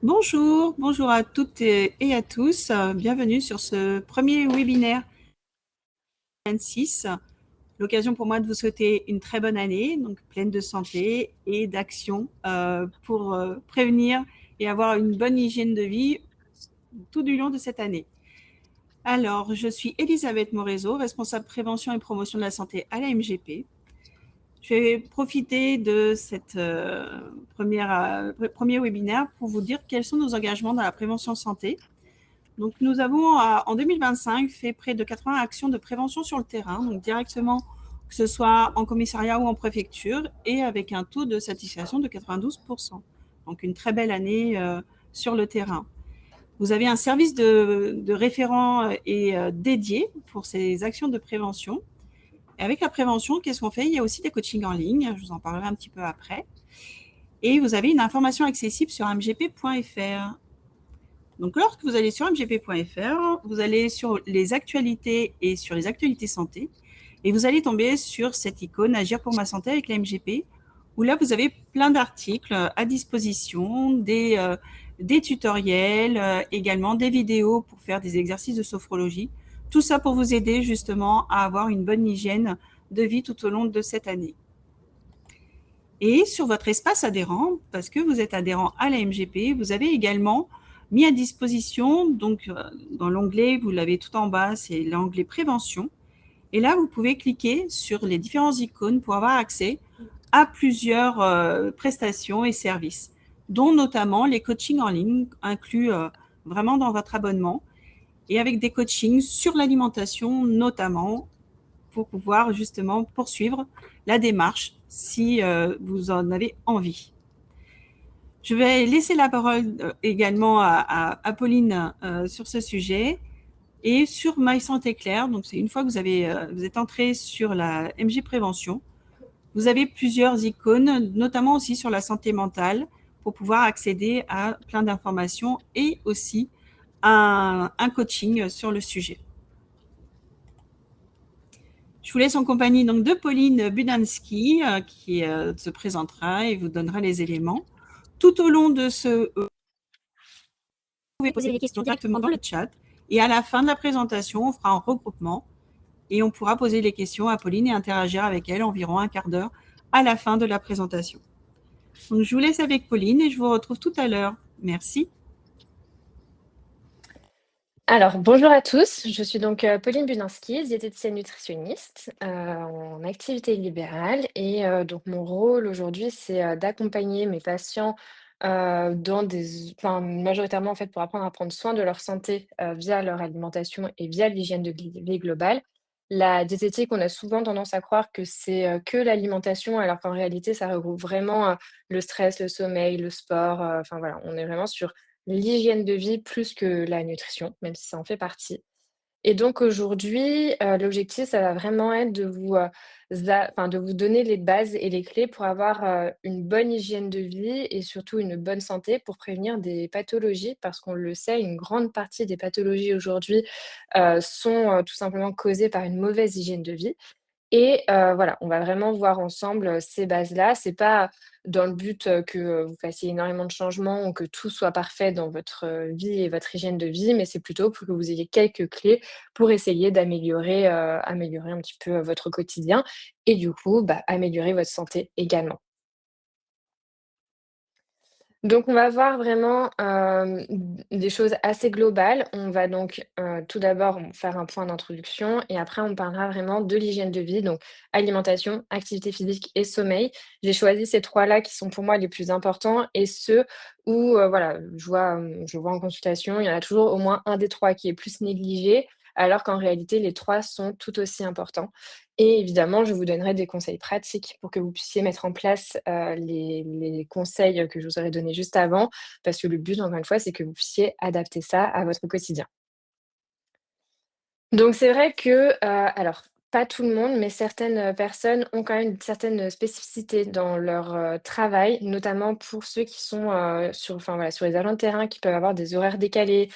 Bonjour, bonjour à toutes et à tous. Bienvenue sur ce premier webinaire 26. L'occasion pour moi de vous souhaiter une très bonne année, donc pleine de santé et d'action pour prévenir et avoir une bonne hygiène de vie tout du long de cette année. Alors, je suis Elisabeth Morezo, responsable prévention et promotion de la santé à la MGP. Je vais profiter de cette premier webinaire pour vous dire quels sont nos engagements dans la prévention santé. Donc, nous avons en 2025 fait près de 80 actions de prévention sur le terrain, donc directement que ce soit en commissariat ou en préfecture, et avec un taux de satisfaction de 92%. Donc, une très belle année sur le terrain. Vous avez un service de référent et dédié pour ces actions de prévention. Et avec la prévention, qu'est-ce qu'on fait? Il y a aussi des coachings en ligne, je vous en parlerai un petit peu après. Et vous avez une information accessible sur mgp.fr. Donc, lorsque vous allez sur mgp.fr, vous allez sur les actualités et sur les actualités santé, et vous allez tomber sur cette icône Agir pour ma santé avec la MGP, où là, vous avez plein d'articles à disposition, des tutoriels, également des vidéos pour faire des exercices de sophrologie. Tout ça pour vous aider justement à avoir une bonne hygiène de vie tout au long de cette année. Et sur votre espace adhérent, parce que vous êtes adhérent à la MGP, vous avez également mis à disposition, donc dans l'onglet, vous l'avez tout en bas, c'est l'onglet prévention. Et là, vous pouvez cliquer sur les différentes icônes pour avoir accès à plusieurs prestations et services, dont notamment les coachings en ligne inclus vraiment dans votre abonnement, et avec des coachings sur l'alimentation notamment, pour pouvoir justement poursuivre la démarche si vous en avez envie. Je vais laisser la parole également à Pauline sur ce sujet et sur My Santé Claire. Donc, c'est une fois que vous êtes entré sur la MJ Prévention, vous avez plusieurs icônes, notamment aussi sur la santé mentale, pour pouvoir accéder à plein d'informations et aussi un coaching sur le sujet. Je vous laisse en compagnie donc de Pauline Budanski qui se présentera et vous donnera les éléments. Tout au long de vous pouvez poser des questions directement dans le chat et à la fin de la présentation, on fera un regroupement et on pourra poser les questions à Pauline et interagir avec elle environ un quart d'heure à la fin de la présentation. Donc, je vous laisse avec Pauline et je vous retrouve tout à l'heure. Merci. Alors, bonjour à tous, je suis donc Pauline Buninski, diététicienne nutritionniste en activité libérale et donc mon rôle aujourd'hui, c'est d'accompagner mes patients majoritairement en fait pour apprendre à prendre soin de leur santé via leur alimentation et via l'hygiène de vie globale. La diététique, on a souvent tendance à croire que c'est que l'alimentation, alors qu'en réalité, ça regroupe vraiment le stress, le sommeil, le sport. Enfin voilà, on est vraiment sur l'hygiène de vie plus que la nutrition, même si ça en fait partie. Et donc aujourd'hui, l'objectif, ça va vraiment être de de vous donner les bases et les clés pour avoir, une bonne hygiène de vie et surtout une bonne santé pour prévenir des pathologies. Parce qu'on le sait, une grande partie des pathologies aujourd'hui, sont, tout simplement causées par une mauvaise hygiène de vie. Et voilà, on va vraiment voir ensemble, ces bases-là. C'est pas dans le but, que, vous fassiez énormément de changements ou que tout soit parfait dans votre, vie et votre hygiène de vie, mais c'est plutôt pour que vous ayez quelques clés pour essayer améliorer un petit peu, votre quotidien et du coup, améliorer votre santé également. Donc, on va voir vraiment, des choses assez globales. On va donc, tout d'abord, faire un point d'introduction et après on parlera vraiment de l'hygiène de vie, donc alimentation, activité physique et sommeil. J'ai choisi ces 3 là qui sont pour moi les plus importants et ceux où, voilà, je vois en consultation, il y en a toujours au moins un des 3 qui est plus négligé, alors qu'en réalité les 3 sont tout aussi importants. Et évidemment, je vous donnerai des conseils pratiques pour que vous puissiez mettre en place, les conseils que je vous aurais donnés juste avant, parce que le but, encore une fois, c'est que vous puissiez adapter ça à votre quotidien. Donc c'est vrai que, alors pas tout le monde, mais certaines, personnes ont quand même une certaine spécificité dans leur, travail, notamment pour ceux qui sont, sur les agents de terrain qui peuvent avoir des horaires décalés,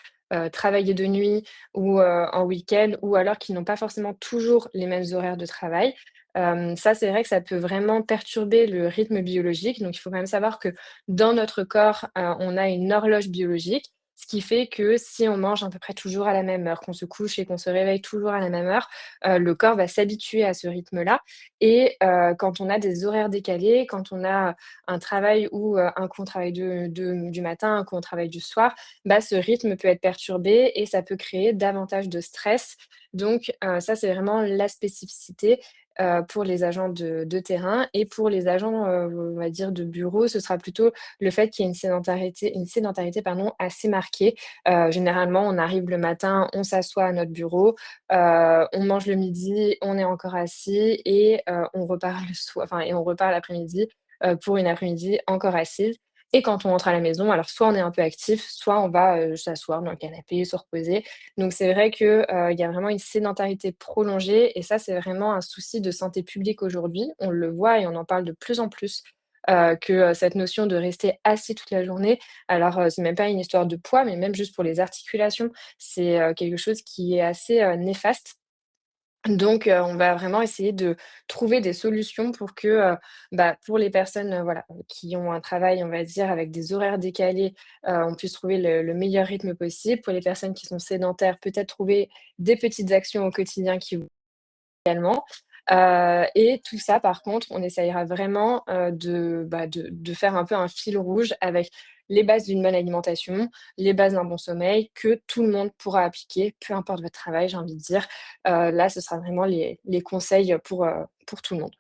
travailler de nuit ou, en week-end ou alors qui n'ont pas forcément toujours les mêmes horaires de travail. Ça, c'est vrai que ça peut vraiment perturber le rythme biologique. Donc il faut quand même savoir que dans notre corps, on a une horloge biologique, ce qui fait que si on mange à peu près toujours à la même heure, qu'on se couche et qu'on se réveille toujours à la même heure, le corps va s'habituer à ce rythme-là et quand on a des horaires décalés, quand on a un travail où, un coup on travaille du matin, un coup on travaille du soir, bah, ce rythme peut être perturbé et ça peut créer davantage de stress. Donc ça, c'est vraiment la spécificité, pour les agents de terrain et pour les agents, on va dire de bureau, ce sera plutôt le fait qu'il y ait une sédentarité pardon, assez marquée. Généralement, on arrive le matin, on s'assoit à notre bureau, on mange le midi, on est encore assis et on repart le soir enfin et on repart l'après-midi, pour une après-midi encore assise et quand on rentre à la maison, alors soit on est un peu actif, soit on va, s'asseoir dans le canapé, se reposer. Donc c'est vrai que, il y a vraiment une sédentarité prolongée et ça, c'est vraiment un souci de santé publique aujourd'hui. On le voit et on en parle de plus en plus, que, cette notion de rester assis toute la journée, alors, c'est même pas une histoire de poids, mais même juste pour les articulations, c'est, quelque chose qui est assez, néfaste. Donc, on va vraiment essayer de trouver des solutions pour que, bah, pour les personnes, voilà, qui ont un travail, on va dire, avec des horaires décalés, on puisse trouver le meilleur rythme possible. Pour les personnes qui sont sédentaires, peut-être trouver des petites actions au quotidien qui vont également. Et tout ça, par contre, on essayera vraiment, de faire un peu un fil rouge avec les bases d'une bonne alimentation, les bases d'un bon sommeil que tout le monde pourra appliquer, peu importe votre travail, j'ai envie de dire. Là, ce sera vraiment les conseils, pour tout le monde.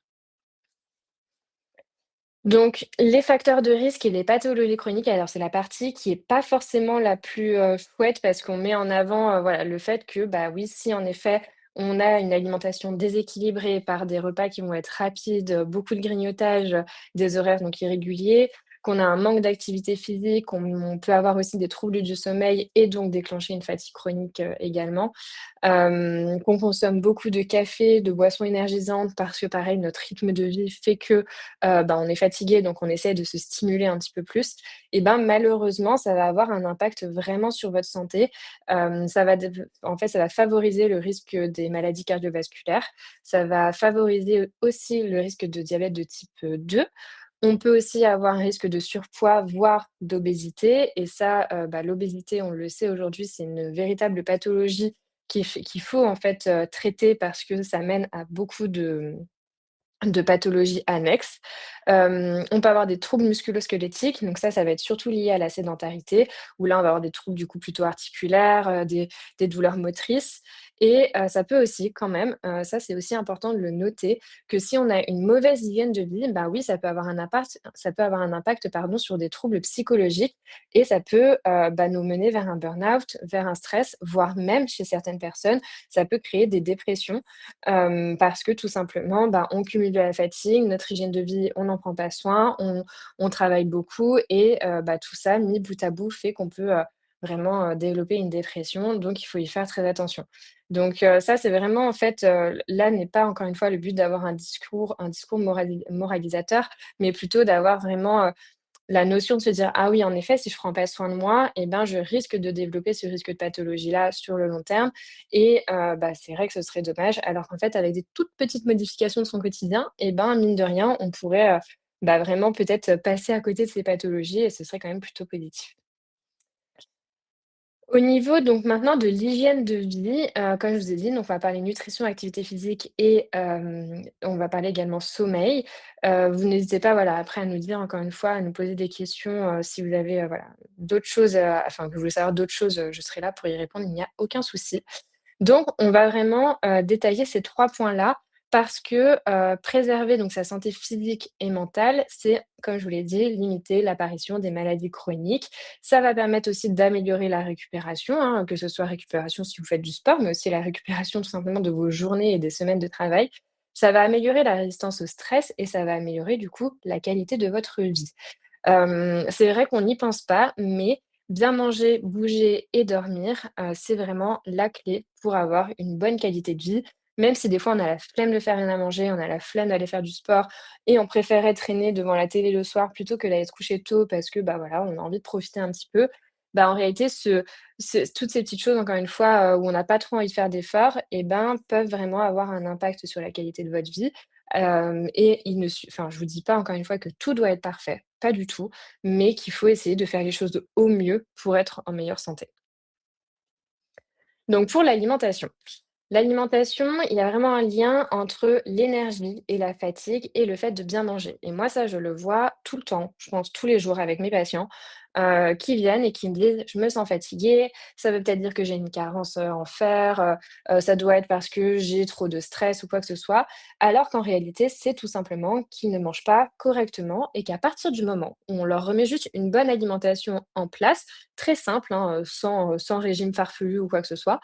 Donc les facteurs de risque et les pathologies chroniques, alors c'est la partie qui est pas forcément la plus, chouette parce qu'on met en avant, voilà, le fait que, bah, oui, si en effet, on a une alimentation déséquilibrée par des repas qui vont être rapides, beaucoup de grignotage, des horaires donc irréguliers, qu'on a un manque d'activité physique, on peut avoir aussi des troubles du sommeil et donc déclencher une fatigue chronique, également. Qu'on consomme beaucoup de café, de boissons énergisantes parce que pareil, notre rythme de vie fait que, bah, on est fatigué, donc on essaie de se stimuler un petit peu plus et ben, malheureusement, ça va avoir un impact vraiment sur votre santé. Ça va dév En fait, ça va favoriser le risque des maladies cardiovasculaires. Ça va favoriser aussi le risque de diabète de type, 2. On peut aussi avoir un risque de surpoids, voire d'obésité et ça, bah, l'obésité, on le sait aujourd'hui, c'est une véritable pathologie qu'il faut en fait, traiter parce que ça mène à beaucoup de pathologies annexes. On peut avoir des troubles musculo-squelettiques, donc ça va être surtout lié à la sédentarité, où là, on va avoir des troubles du coup plutôt articulaires, des douleurs motrices et ça peut aussi quand même, ça c'est aussi important de le noter, que si on a une mauvaise hygiène de vie, bah oui, ça peut avoir un impact pardon, sur des troubles psychologiques et ça peut, bah, nous mener vers un burn-out, vers un stress, voire même chez certaines personnes, ça peut créer des dépressions. Parce que tout simplement, bah, on cumule de la fatigue, notre hygiène de vie, on n'en prend pas soin, on travaille beaucoup et bah, tout ça mis bout à bout fait qu'on peut, vraiment, développer une dépression, donc il faut y faire très attention. Donc ça, c'est vraiment en fait, là n'est pas encore une fois le but d'avoir un discours moralisateur, mais plutôt d'avoir vraiment, la notion de se dire: «Ah oui, en effet, si je prends pas soin de moi et ben, je risque de développer ce risque de pathologie-là sur le long terme» et bah, c'est vrai que ce serait dommage. Alors qu'en fait, avec des toutes petites modifications de son quotidien et ben, mine de rien, on pourrait, bah, vraiment peut-être, passer à côté de ces pathologies et ce serait quand même plutôt positif. Au niveau donc maintenant de l'hygiène de vie, comme je vous ai dit, donc on va parler nutrition, activité physique et on va parler également sommeil. Vous n'hésitez pas, voilà, après à nous dire encore une fois, à nous poser des questions, si vous avez, voilà, d'autres choses, enfin que vous voulez savoir d'autres choses, je serai là pour y répondre, il n'y a aucun souci. Donc, on va vraiment, détailler ces 3 points-là parce que, préserver donc sa santé physique et mentale, c'est, comme je vous l'ai dit, limiter l'apparition des maladies chroniques. Ça va permettre aussi d'améliorer la récupération, hein, que ce soit récupération si vous faites du sport, mais aussi la récupération tout simplement de vos journées et des semaines de travail. Ça va améliorer la résistance au stress et ça va améliorer du coup la qualité de votre vie. C'est vrai qu'on n'y pense pas, mais bien manger, bouger et dormir, c'est vraiment la clé pour avoir une bonne qualité de vie. Même si des fois on a la flemme de faire rien à manger, on a la flemme d'aller faire du sport et on préférait traîner devant la télé le soir plutôt que d'aller se coucher tôt parce que, bah, voilà, on a envie de profiter un petit peu. Bah, en réalité toutes ces petites choses encore une fois, où on n'a pas trop envie de faire d'efforts et ben, peuvent vraiment avoir un impact sur la qualité de votre vie. Et enfin, je vous dis pas encore une fois que tout doit être parfait, pas du tout, mais qu'il faut essayer de faire les choses de au mieux pour être en meilleure santé. Donc pour l'alimentation. L'alimentation, il y a vraiment un lien entre l'énergie et la fatigue et le fait de bien manger. Et moi, ça, je le vois tout le temps, je pense tous les jours avec mes patients qui viennent et qui me disent: «Je me sens fatiguée, ça veut peut-être dire que j'ai une carence, en fer, ça doit être parce que j'ai trop de stress ou quoi que ce soit». Alors qu'en réalité, c'est tout simplement qu'ils ne mangent pas correctement et qu'à partir du moment où on leur remet juste une bonne alimentation en place, très simple, hein, sans régime farfelu ou quoi que ce soit,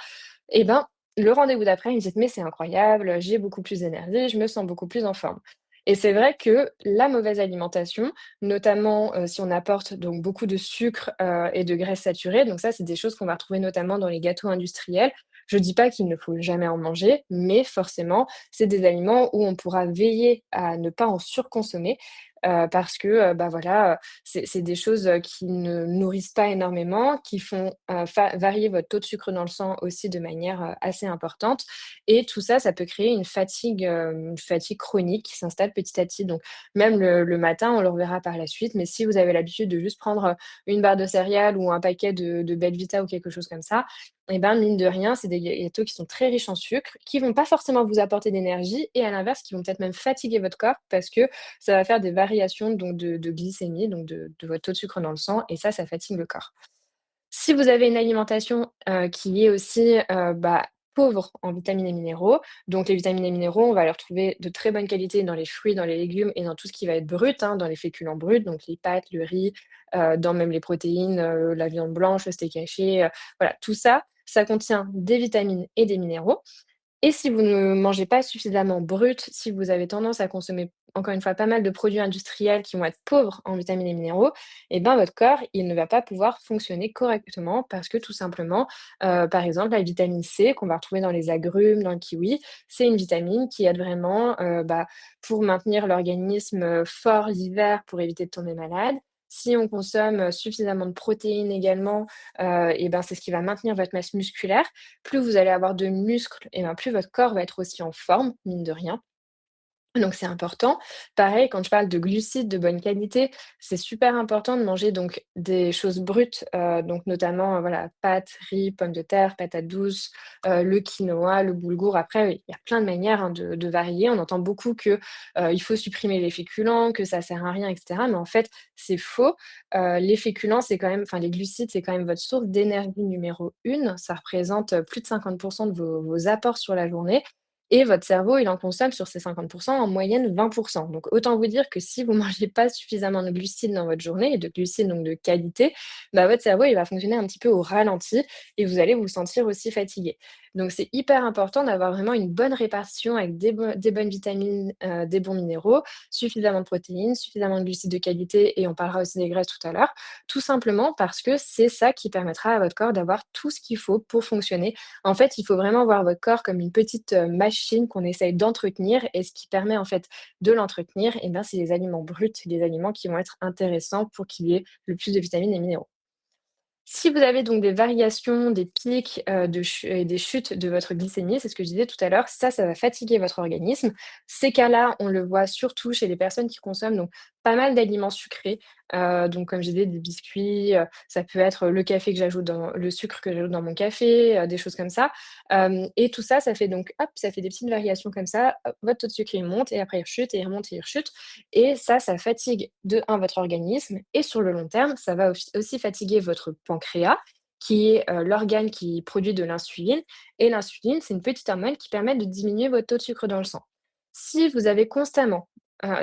et ben, le rendez-vous d'après, ils me disent: «Mais c'est incroyable, j'ai beaucoup plus d'énergie, je me sens beaucoup plus en forme». Et c'est vrai que la mauvaise alimentation, notamment, si on apporte donc beaucoup de sucre, et de graisses saturées, donc ça, c'est des choses qu'on va retrouver notamment dans les gâteaux industriels. Je dis pas qu'il ne faut jamais en manger, mais forcément, c'est des aliments où on pourra veiller à ne pas en surconsommer, parce que, bah, voilà, c'est des choses, qui ne nourrissent pas énormément, qui font, fa varier votre taux de sucre dans le sang aussi de manière, assez importante, et tout ça, ça peut créer une fatigue chronique qui s'installe petit à petit. Donc même le matin, on le reverra par la suite, mais si vous avez l'habitude de juste prendre, une barre de céréales ou un paquet de Belvita ou quelque chose comme ça, et ben, mine de rien, c'est des gâteaux qui sont très riches en sucre, qui vont pas forcément vous apporter d'énergie et à l'inverse, qui vont peut-être même fatiguer votre corps parce que ça va faire des variations donc de glycémie, donc de votre taux de sucre dans le sang, et ça fatigue le corps. Si vous avez une alimentation, qui est aussi, bah, pauvre en vitamines et minéraux, donc les vitamines et minéraux, on va les retrouver de très bonne qualité dans les fruits, dans les légumes et dans tout ce qui va être brut, hein, dans les féculents bruts, donc les pâtes, le riz, dans même les protéines, la viande blanche, le steak haché, voilà, tout ça, ça contient des vitamines et des minéraux. Et si vous ne mangez pas suffisamment brut, si vous avez tendance à consommer, encore une fois, pas mal de produits industriels qui vont être pauvres en vitamines et minéraux, et ben, votre corps, il ne va pas pouvoir fonctionner correctement parce que tout simplement, par exemple, la vitamine C qu'on va retrouver dans les agrumes, dans le kiwi, c'est une vitamine qui aide vraiment, bah, pour maintenir l'organisme, fort l'hiver pour éviter de tomber malade. Si on consomme, suffisamment de protéines également, et ben, c'est ce qui va maintenir votre masse musculaire. Plus vous allez avoir de muscles, et ben, plus votre corps va être aussi en forme, mine de rien. Donc c'est important. Pareil, quand je parle de glucides de bonne qualité, c'est super important de manger donc des choses brutes, donc notamment, voilà, pâtes, riz, pommes de terre, patates douces, le quinoa, le boulgour. Après, oui, il y a plein de manières, hein, de varier. On entend beaucoup que, il faut supprimer les féculents, que ça sert à rien et cetera, mais en fait, c'est faux. Les féculents, c'est quand même enfin les glucides, c'est quand même votre source d'énergie numéro 1. Ça représente, plus de 50 de vos apports sur la journée, et votre cerveau, il en consomme sur ces 50 en moyenne 20. Donc autant vous dire que si vous mangez pas suffisamment de glucides dans votre journée, et de glucides donc de qualité, bah, votre cerveau, il va fonctionner un petit peu au ralenti et vous allez vous sentir aussi fatigué. Donc c'est hyper important d'avoir vraiment une bonne répartition avec des bonnes vitamines, des bons minéraux, suffisamment de protéines, suffisamment de glucides de qualité, et on parlera aussi des graisses tout à l'heure. Tout simplement parce que c'est ça qui permettra à votre corps d'avoir tout ce qu'il faut pour fonctionner. En fait, il faut vraiment voir votre corps comme une petite, machine qu'on essaye d'entretenir, et ce qui permet, en fait, de l'entretenir, et ben, c'est les aliments bruts, les aliments qui vont être intéressants pour qu'il y ait le plus de vitamines et minéraux. Si vous avez donc des variations, des pics, et des chutes de votre glycémie, c'est ce que je disais tout à l'heure, ça va fatiguer votre organisme. Ces cas-là, on le voit surtout chez les personnes qui consomment donc pas mal d'aliments sucrés, donc comme je disais, des biscuits, ça peut être le sucre que j'ajoute dans mon café, des choses comme ça, et tout ça, ça fait donc hop, ça fait des petites variations comme ça, hop, votre taux de sucre il monte et après il rechute et il remonte et il rechute, et ça fatigue de un votre organisme, et sur le long terme, ça va aussi fatiguer votre pancréas, qui est, l'organe qui produit de l'insuline, et l'insuline, c'est une petite hormone qui permet de diminuer votre taux de sucre dans le sang. Si vous avez constamment,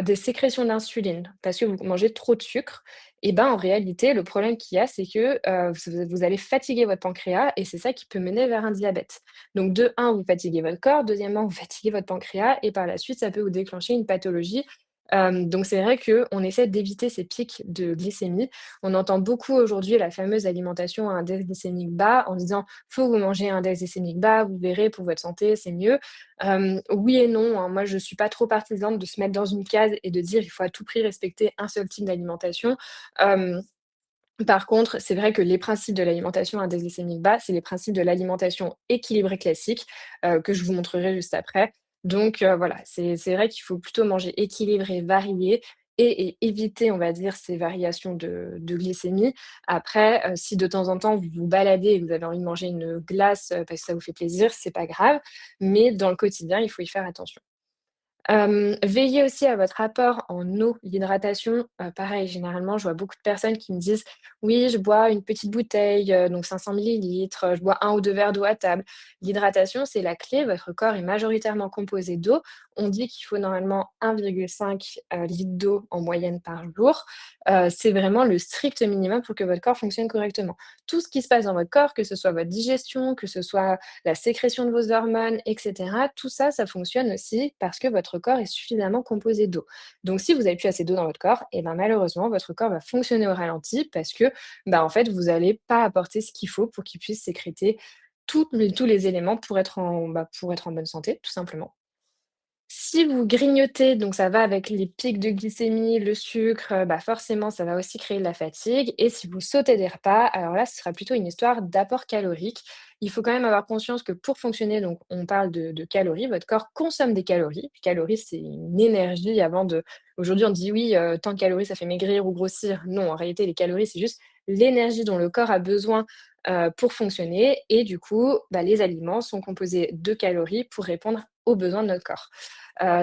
des sécrétions d'insuline parce que vous mangez trop de sucre, et ben, en réalité, le problème qu'il y a, c'est que, vous allez fatiguer votre pancréas, et c'est ça qui peut mener vers un diabète. Donc de un, vous fatiguez votre corps, deuxièmement, vous fatiguez votre pancréas, et par la suite, ça peut vous déclencher une pathologie. Donc c'est vrai qu'on essaie d'éviter ces pics de glycémie. On entend beaucoup aujourd'hui la fameuse alimentation à index glycémique bas en disant: «Faut vous manger à index glycémique bas, vous verrez, pour votre santé, c'est mieux». Oui et non, hein. Moi, je suis pas trop partisane de se mettre dans une case et de dire: «Il faut à tout prix respecter un seul type d'alimentation». Hem Par contre, c'est vrai que les principes de l'alimentation à index glycémique bas, c'est les principes de l'alimentation équilibrée classique, que je vous montrerai juste après. Donc voilà, c'est vrai qu'il faut plutôt manger équilibré, varié et éviter, on va dire, ces variations de glycémie. Après, si de temps en temps vous vous baladez et que vous avez envie de manger une glace, parce que ça vous fait plaisir, c'est pas grave, mais dans le quotidien, il faut y faire attention. Veillez aussi à votre apport en eau, l'hydratation, pareil, généralement, je vois beaucoup de personnes qui me disent: «Oui, je bois une petite bouteille, donc 500 millilitres, je bois un ou 2 verres d'eau à table». L'hydratation, c'est la clé, votre corps est majoritairement composé d'eau. On dit qu'il faut normalement 1,5 litre d'eau en moyenne par jour. C'est vraiment le strict minimum pour que votre corps fonctionne correctement. Tout ce qui se passe dans votre corps, que ce soit votre digestion, que ce soit la sécrétion de vos hormones, et cetera. Tout ça, ça fonctionne aussi parce que votre corps est suffisamment composé d'eau. Donc si vous avez plus assez d'eau dans votre corps, et ben, malheureusement, votre corps va fonctionner au ralenti parce que, bah, en fait, vous n'allez pas apporter ce qu'il faut pour qu'il puisse sécréter tous les éléments pour être en bonne santé, tout simplement. Si vous grignotez, donc ça va avec les pics de glycémie, le sucre, bah, forcément ça va aussi créer de la fatigue et si vous sautez des repas, alors là, ce sera plutôt une histoire d'apport calorique. Il faut quand même avoir conscience que pour fonctionner, donc on parle de calories, votre corps consomme des calories. Calories, c'est une énergie avant de aujourd'hui on dit: «Oui, tant de calories, ça fait maigrir ou grossir». Non, en réalité, les calories, c'est juste l'énergie dont le corps a besoin, pour fonctionner et du coup, bah, les aliments sont composés de calories pour répondre aux besoins de notre corps.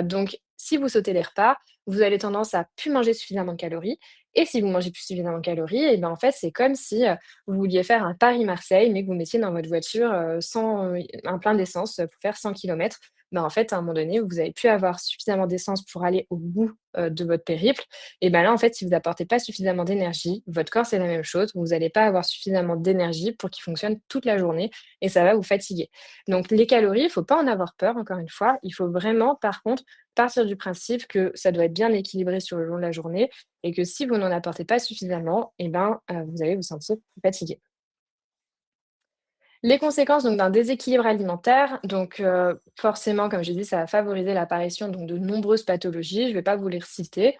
Donc si vous sautez les repas, vous avez tendance à plus manger suffisamment de calories et si vous mangez plus suffisamment de calories et ben, en fait, c'est comme si, vous vouliez faire un Paris-Marseille, mais que vous mettiez dans votre voiture, un plein d'essence, pour faire 100 kilomètres. Ben, en fait, à un moment donné, vous avez pu avoir suffisamment d'essence pour aller au bout, de votre périple et ben, là, en fait, si vous apportez pas suffisamment d'énergie, votre corps, c'est la même chose, vous allez pas avoir suffisamment d'énergie pour qu'il fonctionne toute la journée et ça va vous fatiguer. Donc les calories, il faut pas en avoir peur, encore une fois. Il faut vraiment, par contre, partir du principe que ça doit être bien équilibré sur le long de la journée et que si vous n'en apportez pas suffisamment, et ben, vous allez vous sentir fatigué. Les conséquences donc d'un déséquilibre alimentaire, donc forcément, comme j'ai dit, ça va favoriser l'apparition donc de nombreuses pathologies. Je ne vais pas vous les reciter,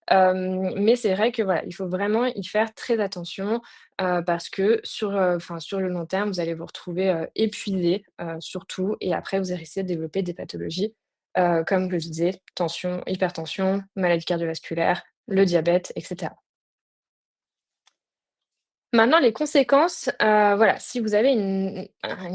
mais c'est vrai que voilà, il faut vraiment y faire très attention, parce que sur le long terme, vous allez vous retrouver, épuisé, surtout et après vous allez risquer de développer des pathologies, comme que je disais, tension, hypertension, maladie cardiovasculaire, le diabète et cetera. Maintenant les conséquences, voilà, si vous avez une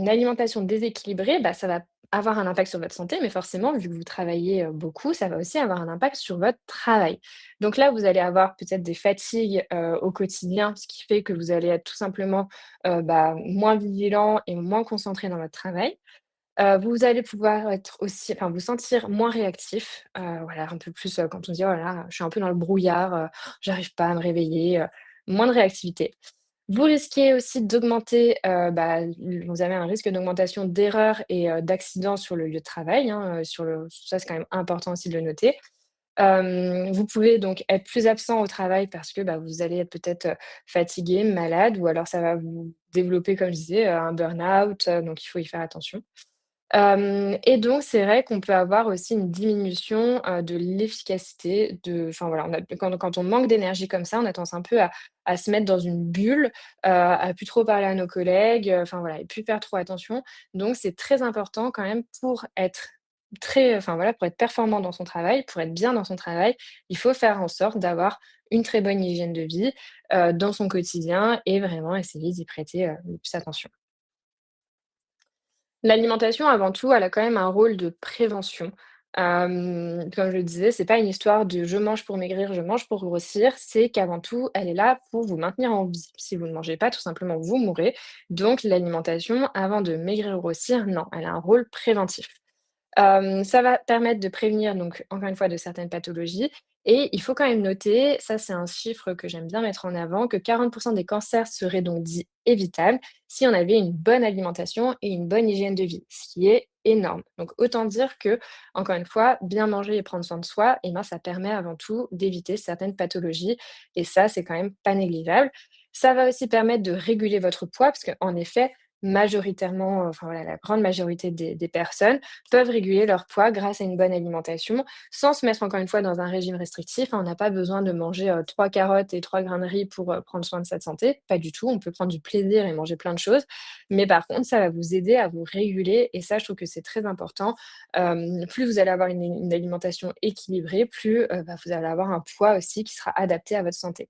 alimentation déséquilibrée, bah, ça va avoir un impact sur votre santé, mais forcément, vu que vous travaillez, beaucoup, ça va aussi avoir un impact sur votre travail. Donc là, vous allez avoir peut-être des fatigues, au quotidien, ce qui fait que vous allez être tout simplement, bah, moins vigilant et moins concentré dans votre travail. Vous allez pouvoir être aussi enfin, vous sentir moins réactif, voilà, un peu plus, quand on dit: «Oh là là, je suis un peu dans le brouillard, j'arrive pas à me réveiller», moins de réactivité. Vous risquez aussi d'augmenter, bah, vous avez un risque d'augmentation d'erreurs et d'accidents sur le lieu de travail, hein, sur le ça, c'est quand même important aussi de le noter. Vous pouvez donc être plus absent au travail parce que, bah, vous allez être peut-être, fatigué, malade ou alors ça va vous développer, comme je disais, un burn-out, donc il faut y faire attention. Et donc c'est vrai qu'on peut avoir aussi une diminution, de l'efficacité de enfin voilà, on a quand on manque d'énergie comme ça, on a tendance un peu à se mettre dans une bulle, à plus trop parler à nos collègues, enfin voilà et plus faire trop attention. Donc c'est très important quand même pour être enfin voilà, pour être performant dans son travail, pour être bien dans son travail, il faut faire en sorte d'avoir une très bonne hygiène de vie, dans son quotidien et vraiment essayer d'y prêter, le plus attention. L'alimentation, avant tout, elle a quand même un rôle de prévention. Comme je le disais, c'est pas une histoire de «je mange pour maigrir, je mange pour grossir», c'est qu'avant tout, elle est là pour vous maintenir en vie. Si vous ne mangez pas, tout simplement, vous mourrez. Donc l'alimentation, avant de maigrir ou grossir, non, elle a un rôle préventif. Ça va permettre de prévenir donc encore une fois de certaines pathologies et il faut quand même noter, ça c'est un chiffre que j'aime bien mettre en avant, que 40 des cancers seraient donc dits évitables si on avait une bonne alimentation et une bonne hygiène de vie, ce qui est énorme. Donc autant dire que, encore une fois, bien manger et prendre soin de soi, et ben, ça permet avant tout d'éviter certaines pathologies et ça, c'est quand même pas négligeable. Ça va aussi permettre de réguler votre poids parce qu'en effet, majoritairement, enfin voilà, la grande majorité des personnes peuvent réguler leur poids grâce à une bonne alimentation, sans se mettre encore une fois dans un régime restrictif, hein. On n'a pas besoin de manger, 3 carottes et 3 grains de riz pour, prendre soin de sa santé, pas du tout. On peut prendre du plaisir et manger plein de choses, mais par contre, ça va vous aider à vous réguler et ça, je trouve que c'est très important. Plus vous allez avoir une alimentation équilibrée, plus, bah, vous allez avoir un poids aussi qui sera adapté à votre santé.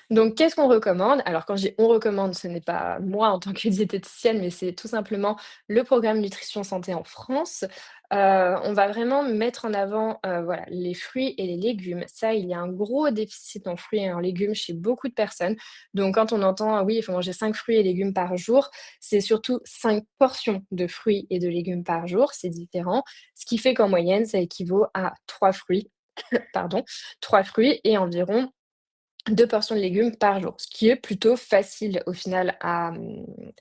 Donc, qu'est-ce qu'on recommande? Alors, quand je dis «on recommande», ce n'est pas moi en tant que diététicienne, mais c'est tout simplement le programme Nutrition Santé en France. On va vraiment mettre en avant, voilà, les fruits et les légumes. Ça, il y a un gros déficit en fruits et en légumes chez beaucoup de personnes. Donc, quand on entend: «Ah oui, il faut manger 5 fruits et légumes par jour», c'est surtout 5 portions de fruits et de légumes par jour, c'est différent. Ce qui fait qu'en moyenne, ça équivaut à 3 fruits, pardon, 3 fruits et environ 2 portions de légumes par jour, ce qui est plutôt facile au final à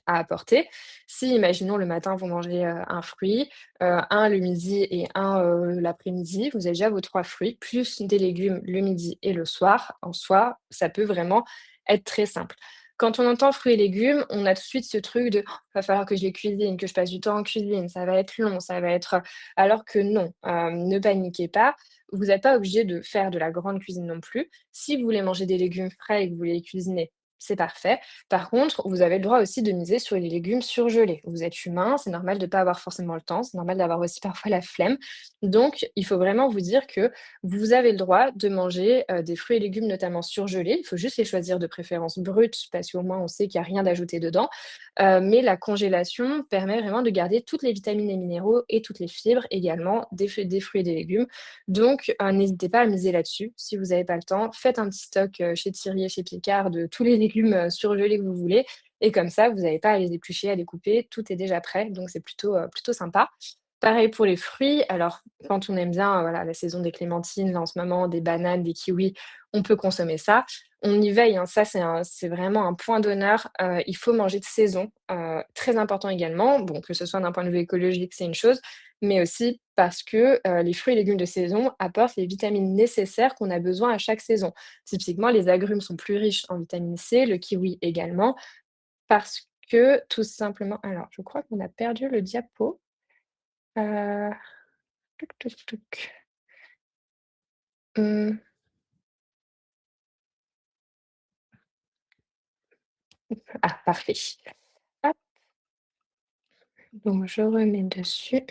apporter. Si imaginons le matin vous mangez, 1 fruit, 1 le midi et 1 l'après-midi, vous avez déjà vos 3 fruits, plus des légumes le midi et le soir. En soi, ça peut vraiment être très simple. Quand on entend fruits et légumes, on a tout de suite ce truc de: «Oh, va falloir que je les cuisine, que je passe du temps en cuisine, ça va être long, ça va être» alors que non, ne paniquez pas, vous n'êtes pas obligé de faire de la grande cuisine non plus. Si vous voulez manger des légumes frais et que vous voulez les cuisiner, c'est parfait. Par contre, vous avez le droit aussi de miser sur les légumes surgelés. Vous êtes humain, c'est normal de ne pas avoir forcément le temps, c'est normal d'avoir aussi parfois la flemme. Donc, il faut vraiment vous dire que vous avez le droit de manger des fruits et légumes, notamment surgelés. Il faut juste les choisir de préférence brutes, parce qu'au moins on sait qu'il n'y a rien d'ajouté dedans. Mais la congélation permet vraiment de garder toutes les vitamines et minéraux et toutes les fibres également des fruits et des légumes. Donc, n'hésitez pas à miser là-dessus. Si vous n'avez pas le temps, faites un petit stock, chez Thierry chez Picard de tous les légumes, surgelés que vous voulez et comme ça, vous n'avez pas à les éplucher, à les couper, tout est déjà prêt, donc c'est plutôt sympa. Pareil pour les fruits, alors quand on aime bien, voilà, la saison des clémentines, là, en ce moment, des bananes, des kiwis, on peut consommer ça. On y veille, hein, ça c'est vraiment un point d'honneur, il faut manger de saison, très important également. Bon, que ce soit d'un point de vue écologique, c'est une chose, mais aussi parce que, les fruits et légumes de saison apportent les vitamines nécessaires qu'on a besoin à chaque saison. Typiquement, les agrumes sont plus riches en vitamine C, le kiwi également, parce que tout simplement alors je crois qu'on a perdu le diapo, heu, touc touc touc. Mmh, ah parfait. Hop, donc je remets dessus.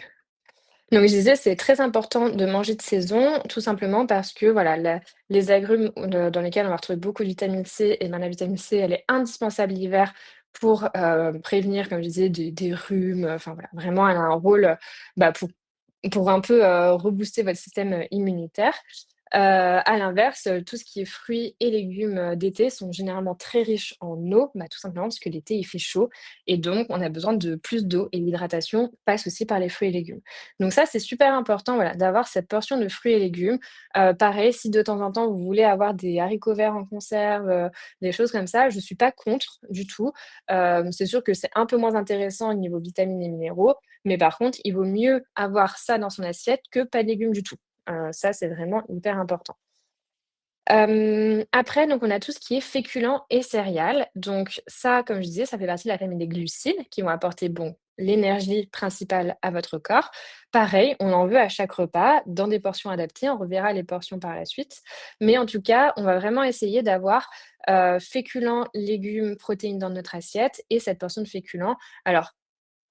Donc je disais, c'est très important de manger de saison, tout simplement parce que voilà, les agrumes dans lesquels on va retrouver beaucoup de vitamine C, et ben, la vitamine C, elle est indispensable l'hiver pour prévenir, comme je disais, des rhumes. Enfin voilà, vraiment, elle a un rôle bah, pour un peu rebooster votre système immunitaire. À l'inverse, tout ce qui est fruits et légumes d'été sont généralement très riches en eau, bah, tout simplement parce que l'été il fait chaud et donc on a besoin de plus d'eau et l'hydratation passe aussi par les fruits et légumes. Donc ça, c'est super important, voilà, d'avoir cette portion de fruits et légumes. Pareil, si de temps en temps vous voulez avoir des haricots verts en conserve, des choses comme ça, je suis pas contre du tout. C'est sûr que c'est un peu moins intéressant au niveau vitamines et minéraux, mais par contre, il vaut mieux avoir ça dans son assiette que pas de légumes du tout. Ça, c'est vraiment hyper important. Après, donc on a tout ce qui est féculents et céréales. Donc ça, comme je disais, ça fait partie de la famille des glucides qui vont apporter, bon, l'énergie principale à votre corps. Pareil, on en veut à chaque repas dans des portions adaptées. On reverra les portions par la suite. Mais en tout cas, on va vraiment essayer d'avoir, féculents, légumes, protéines dans notre assiette et cette portion de féculents. Alors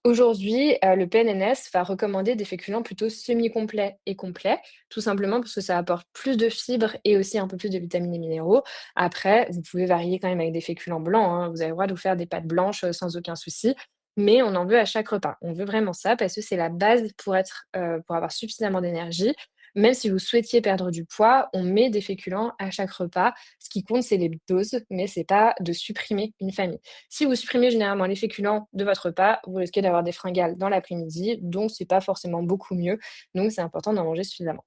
aujourd'hui, le PNNS va recommander des féculents plutôt semi-complets et complets, tout simplement parce que ça apporte plus de fibres et aussi un peu plus de vitamines et minéraux. Après, vous pouvez varier quand même avec des féculents blancs, hein. Vous avez le droit de vous faire des pâtes blanches, sans aucun souci, mais on en veut à chaque repas. On veut vraiment ça parce que c'est la base pour avoir suffisamment d'énergie. Même si vous souhaitiez perdre du poids, on met des féculents à chaque repas. Ce qui compte, c'est les doses, mais c'est pas de supprimer une famille. Si vous supprimez généralement les féculents de votre repas, vous risquez d'avoir des fringales dans l'après-midi, donc c'est pas forcément beaucoup mieux. Donc c'est important d'en manger suffisamment.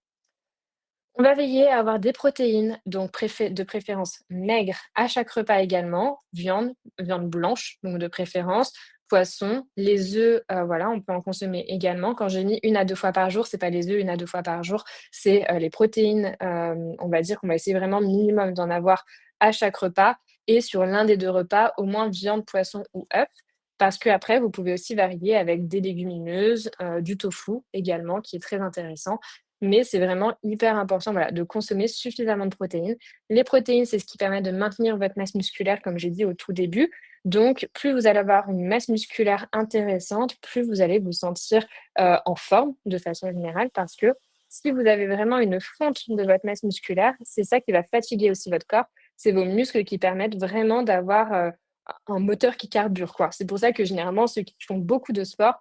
On va veiller à avoir des protéines, donc de préférence maigres à chaque repas également, viande blanche, donc de préférence, poisson, les œufs, voilà, on peut en consommer également. Quand j'ai mis 1 à 2 fois par jour, c'est pas les œufs 1 à 2 fois par jour, c'est les protéines. On va dire qu'on va essayer vraiment minimum d'en avoir à chaque repas et sur l'un des 2 repas, au moins viande, poisson ou œufs. Parce qu'après, vous pouvez aussi varier avec des légumineuses, du tofu également qui est très intéressant. Mais c'est vraiment hyper important, voilà, de consommer suffisamment de protéines. Les protéines, c'est ce qui permet de maintenir votre masse musculaire, comme j'ai dit au tout début. Donc, plus vous allez avoir une masse musculaire intéressante, plus vous allez vous sentir, en forme de façon générale. Parce que si vous avez vraiment une fonte de votre masse musculaire, c'est ça qui va fatiguer aussi votre corps. C'est vos muscles qui permettent vraiment d'avoir, un moteur qui carbure, quoi. C'est pour ça que généralement ceux qui font beaucoup de sport,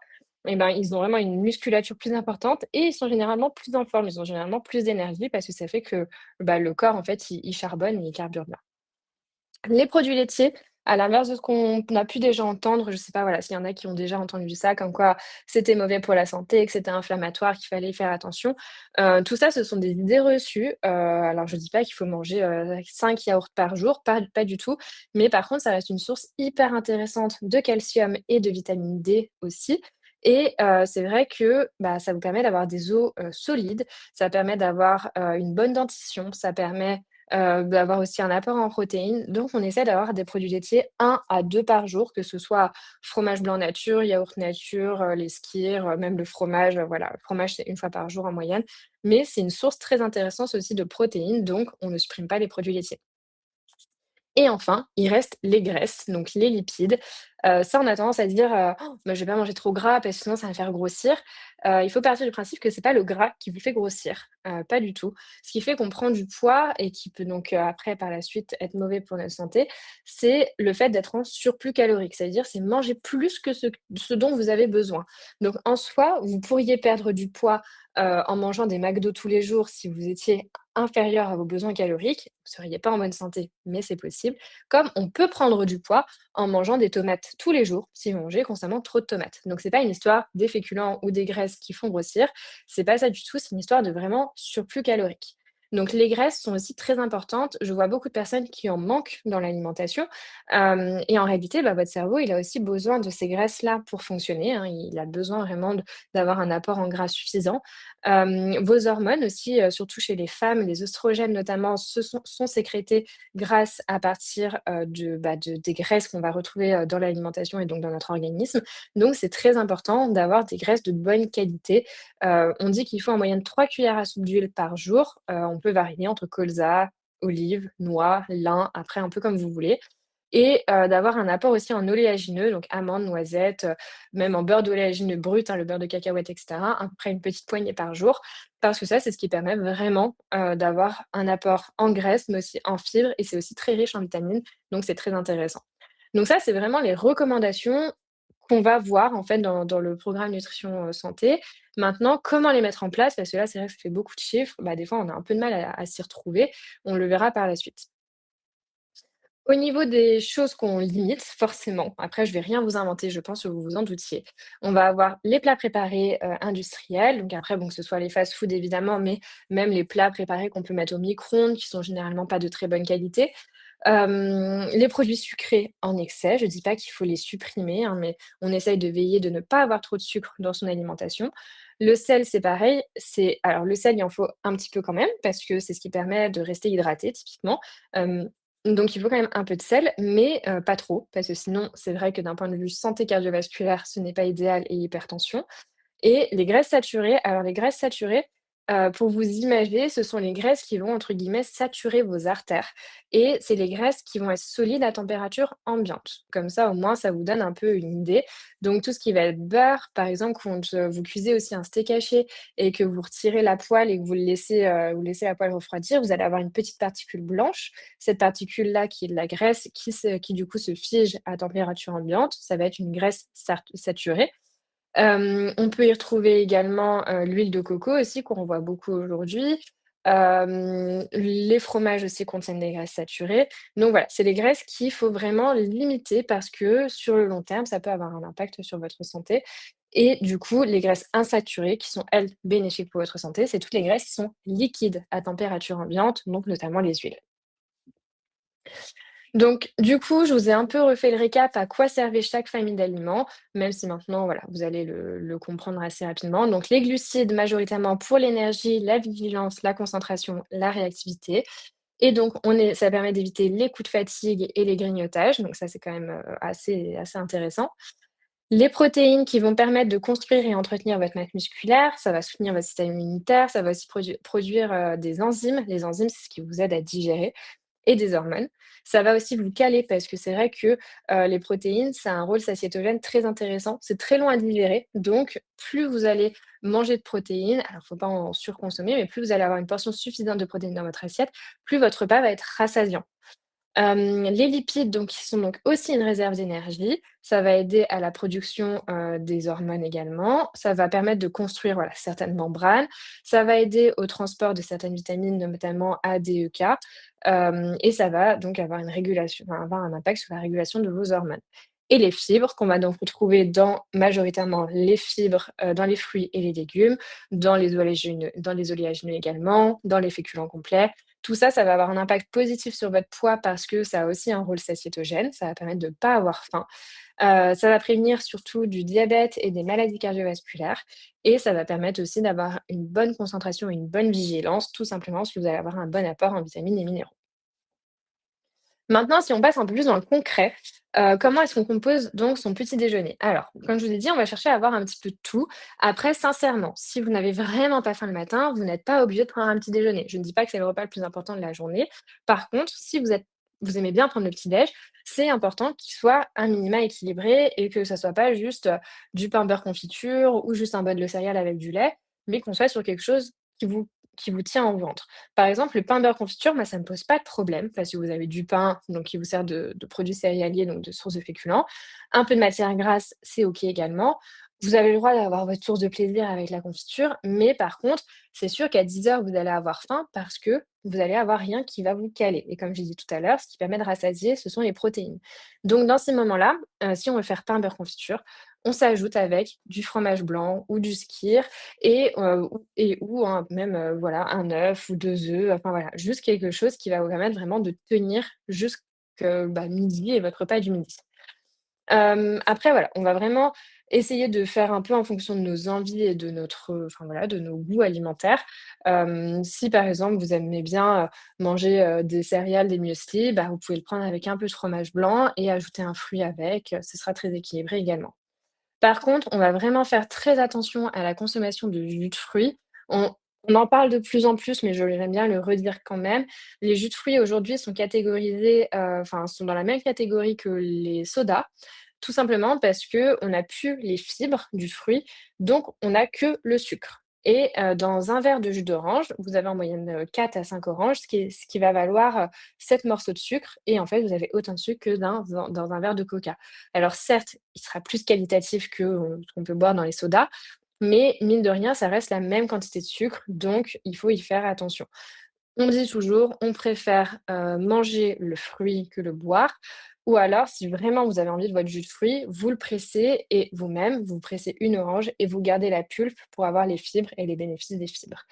eh ben, ils ont vraiment une musculature plus importante et ils sont généralement plus en forme. Ils ont généralement plus d'énergie parce que ça fait que, bah, le corps en fait il charbonne et il carbure bien. Les produits laitiers, à l'inverse de ce qu'on a pu déjà entendre, je ne sais pas, voilà, s'il y en a qui ont déjà entendu ça, comme quoi c'était mauvais pour la santé, que c'était inflammatoire, qu'il fallait faire attention. Tout ça, ce sont des idées reçues. Alors je ne dis pas qu'il faut manger, 5 yaourts par jour, pas du tout. Mais par contre, ça reste une source hyper intéressante de calcium et de vitamine D aussi. Et c'est vrai que, bah, ça vous permet d'avoir des os, solides, ça permet d'avoir, une bonne dentition, ça permet d'avoir aussi un apport en protéines. Donc on essaie d'avoir des produits laitiers 1 à 2 par jour, que ce soit fromage blanc nature, yaourt nature, les skyrs, même le fromage, voilà. Le fromage, c'est 1 fois par jour en moyenne, mais c'est une source très intéressante aussi de protéines, donc on ne supprime pas les produits laitiers. Et enfin, il reste les graisses, donc les lipides. Ça, on a tendance à se dire, «Oh, bah, je vais pas manger trop gras parce que sinon ça va me faire grossir». Il faut partir du principe que c'est pas le gras qui vous fait grossir, pas du tout. Ce qui fait qu'on prend du poids et qui peut donc, après par la suite être mauvais pour notre santé, c'est le fait d'être en surplus calorique. Ça veut dire c'est manger plus que ce dont vous avez besoin. Donc en soi, vous pourriez perdre du poids, en mangeant des McDo tous les jours si vous étiez inférieur à vos besoins caloriques. Vous ne seriez pas en bonne santé, mais c'est possible. Comme on peut prendre du poids en mangeant des tomates tous les jours si vous mangez constamment trop de tomates. Donc c'est pas une histoire des féculents ou des graisses qui font grossir, c'est pas ça du tout, c'est une histoire de vraiment surplus calorique. Donc les graisses sont aussi très importantes. Je vois beaucoup de personnes qui en manquent dans l'alimentation. Et en réalité, bah, votre cerveau, il a aussi besoin de ces graisses-là pour fonctionner, hein. Il a besoin vraiment d'avoir un apport en gras suffisant. Vos hormones aussi, surtout chez les femmes, les oestrogènes notamment, sont sécrétés grâce à partir, des graisses qu'on va retrouver, dans l'alimentation et donc dans notre organisme. Donc c'est très important d'avoir des graisses de bonne qualité. On dit qu'il faut en moyenne 3 cuillères à soupe d'huile par jour. On peut varier entre colza, olives, noix, lin, après un peu comme vous voulez et d'avoir un apport aussi en oléagineux, donc amandes, noisettes, même en beurre d'oléagineux brut, hein, le beurre de cacahuète et cetera, à peu près une petite poignée par jour. Parce que ça, c'est ce qui permet vraiment, d'avoir un apport en graisse, mais aussi en fibres et c'est aussi très riche en vitamines, donc c'est très intéressant. Donc ça, c'est vraiment les recommandations qu'on va voir en fait dans le programme nutrition, santé. Maintenant, comment les mettre en place? Parce que là, c'est vrai que ça fait beaucoup de chiffres, bah, des fois on a un peu de mal à s'y retrouver. On le verra par la suite. Au niveau des choses qu'on limite, forcément, après je vais rien vous inventer, je pense que vous vous en doutiez. On va avoir les plats préparés, industriels, donc après bon, que ce soit les fast-food évidemment, mais même les plats préparés qu'on peut mettre au micro-ondes, qui sont généralement pas de très bonne qualité. Les produits sucrés en excès, je dis pas qu'il faut les supprimer, hein, mais on essaye de veiller de ne pas avoir trop de sucre dans son alimentation. Le sel, c'est pareil, alors le sel, il en faut un petit peu quand même, parce que c'est ce qui permet de rester hydraté typiquement. Hem donc il faut quand même un peu de sel, mais pas trop, parce que sinon, c'est vrai que d'un point de vue santé cardiovasculaire, ce n'est pas idéal et hypertension. Et les graisses saturées, alors les graisses saturées, pour vous imager, ce sont les graisses qui vont, entre guillemets, «saturer» vos artères et c'est les graisses qui vont être solides à température ambiante. Comme ça, au moins, ça vous donne un peu une idée. Donc tout ce qui va être beurre, par exemple, quand, vous cuisez aussi un steak haché et que vous retirez la poêle et que vous laissez la poêle refroidir, vous allez avoir une petite particule blanche. Cette particule-là, qui est de la graisse, qui du coup se fige à température ambiante, ça va être une graisse saturée. On peut y retrouver également, l'huile de coco aussi qu'on voit beaucoup aujourd'hui. Les fromages aussi contiennent des graisses saturées. Donc voilà, c'est les graisses qu'il faut vraiment limiter parce que sur le long terme, ça peut avoir un impact sur votre santé et du coup, les graisses insaturées qui sont, elles, bénéfiques pour votre santé, c'est toutes les graisses qui sont liquides à température ambiante, donc notamment les huiles. Donc, du coup, je vous ai un peu refait le récap à quoi servait chaque famille d'aliments, même si maintenant, voilà, vous allez le comprendre assez rapidement. Donc, les glucides majoritairement pour l'énergie, la vigilance, la concentration, la réactivité. et donc ça permet d'éviter les coups de fatigue et les grignotages, donc ça, c'est quand même, assez intéressant. Les protéines qui vont permettre de construire et entretenir votre masse musculaire, ça va soutenir votre système immunitaire, ça va aussi produire, des enzymes. Les enzymes, c'est ce qui vous aide à digérer et des hormones. Ça va aussi vous caler parce que c'est vrai que, les protéines, ça a un rôle satiétogène très intéressant. C'est très long à digérer, donc plus vous allez manger de protéines, alors faut pas en surconsommer, mais plus vous allez avoir une portion suffisante de protéines dans votre assiette, plus votre repas va être rassasiant. Les lipides donc qui sont donc aussi une réserve d'énergie, ça va aider à la production, des hormones également. Ça va permettre de construire, voilà, certaines membranes. Ça va aider au transport de certaines vitamines, notamment A, D, E, K, et ça va donc avoir une régulation enfin avoir un impact sur la régulation de vos hormones. Et les fibres qu'on va donc retrouver dans majoritairement les fibres, dans les fruits et les légumes, dans les oléagineux également, dans les féculents complets. Tout ça, ça va avoir un impact positif sur votre poids parce que ça a aussi un rôle satiétogène, ça va permettre de ne pas avoir faim. Ça va prévenir surtout du diabète et des maladies cardiovasculaires et ça va permettre aussi d'avoir une bonne concentration et une bonne vigilance, tout simplement parce que vous allez avoir un bon apport en vitamines et minéraux. Maintenant, si on passe un peu plus dans le concret, comment est-ce qu'on compose donc son petit déjeuner? Alors, comme je vous ai dit, on va chercher à avoir un petit peu de tout. Après, sincèrement, si vous n'avez vraiment pas faim le matin, vous n'êtes pas obligé de prendre un petit déjeuner. Je ne dis pas que c'est le repas le plus important de la journée. Par contre, si vous aimez bien prendre le petit déj, c'est important qu'il soit un minima équilibré et que ça soit pas juste, du pain beurre confiture ou juste un bol de céréales avec du lait, mais qu'on soit sur quelque chose qui vous qui vous tient au ventre. Par exemple, le pain beurre confiture, moi, ça ne me pose pas de problème parce que vous avez du pain donc qui vous sert de produit céréalier, donc de source de féculents. Un peu de matière grasse, c'est OK également. Vous avez le droit d'avoir votre source de plaisir avec la confiture, mais par contre, c'est sûr qu'à 10 heures, vous allez avoir faim parce que vous allez avoir rien qui va vous caler. Et comme j'ai dit tout à l'heure, ce qui permet de rassasier, ce sont les protéines. Donc dans ces moments-là, si on veut faire pain beurre confiture, on s'ajoute avec du fromage blanc ou du skyr ou même, voilà, un œuf ou 2 œufs, enfin voilà, juste quelque chose qui va vous permettre vraiment de tenir jusque, midi et votre repas du midi. Après voilà, on va vraiment essayer de faire un peu en fonction de nos envies et de enfin voilà, de nos goûts alimentaires. Si par exemple vous aimez bien, manger, des céréales, des muesli, bah, vous pouvez le prendre avec un peu de fromage blanc et ajouter un fruit avec, ce sera très équilibré également. Par contre, on va vraiment faire très attention à la consommation de jus de fruits. On on en parle de plus en plus, mais j'aime bien le redire quand même. Les jus de fruits aujourd'hui sont catégorisés, enfin sont dans la même catégorie que les sodas, tout simplement parce qu'on n'a plus les fibres du fruit, donc on n'a que le sucre. Et dans un verre de jus d'orange, vous avez en moyenne, 4 à 5 oranges, ce qui va valoir, 7 morceaux de sucre et en fait, vous avez autant de sucre que dans un verre de coca. Alors certes, il sera plus qualitatif que, ce qu'on peut boire dans les sodas, mais mine de rien, ça reste la même quantité de sucre, donc il faut y faire attention. On dit toujours, on préfère, manger le fruit que le boire ou alors si vraiment vous avez envie de votre jus de fruits, vous le pressez et vous-même, vous pressez une orange et vous gardez la pulpe pour avoir les fibres et les bénéfices des fibres.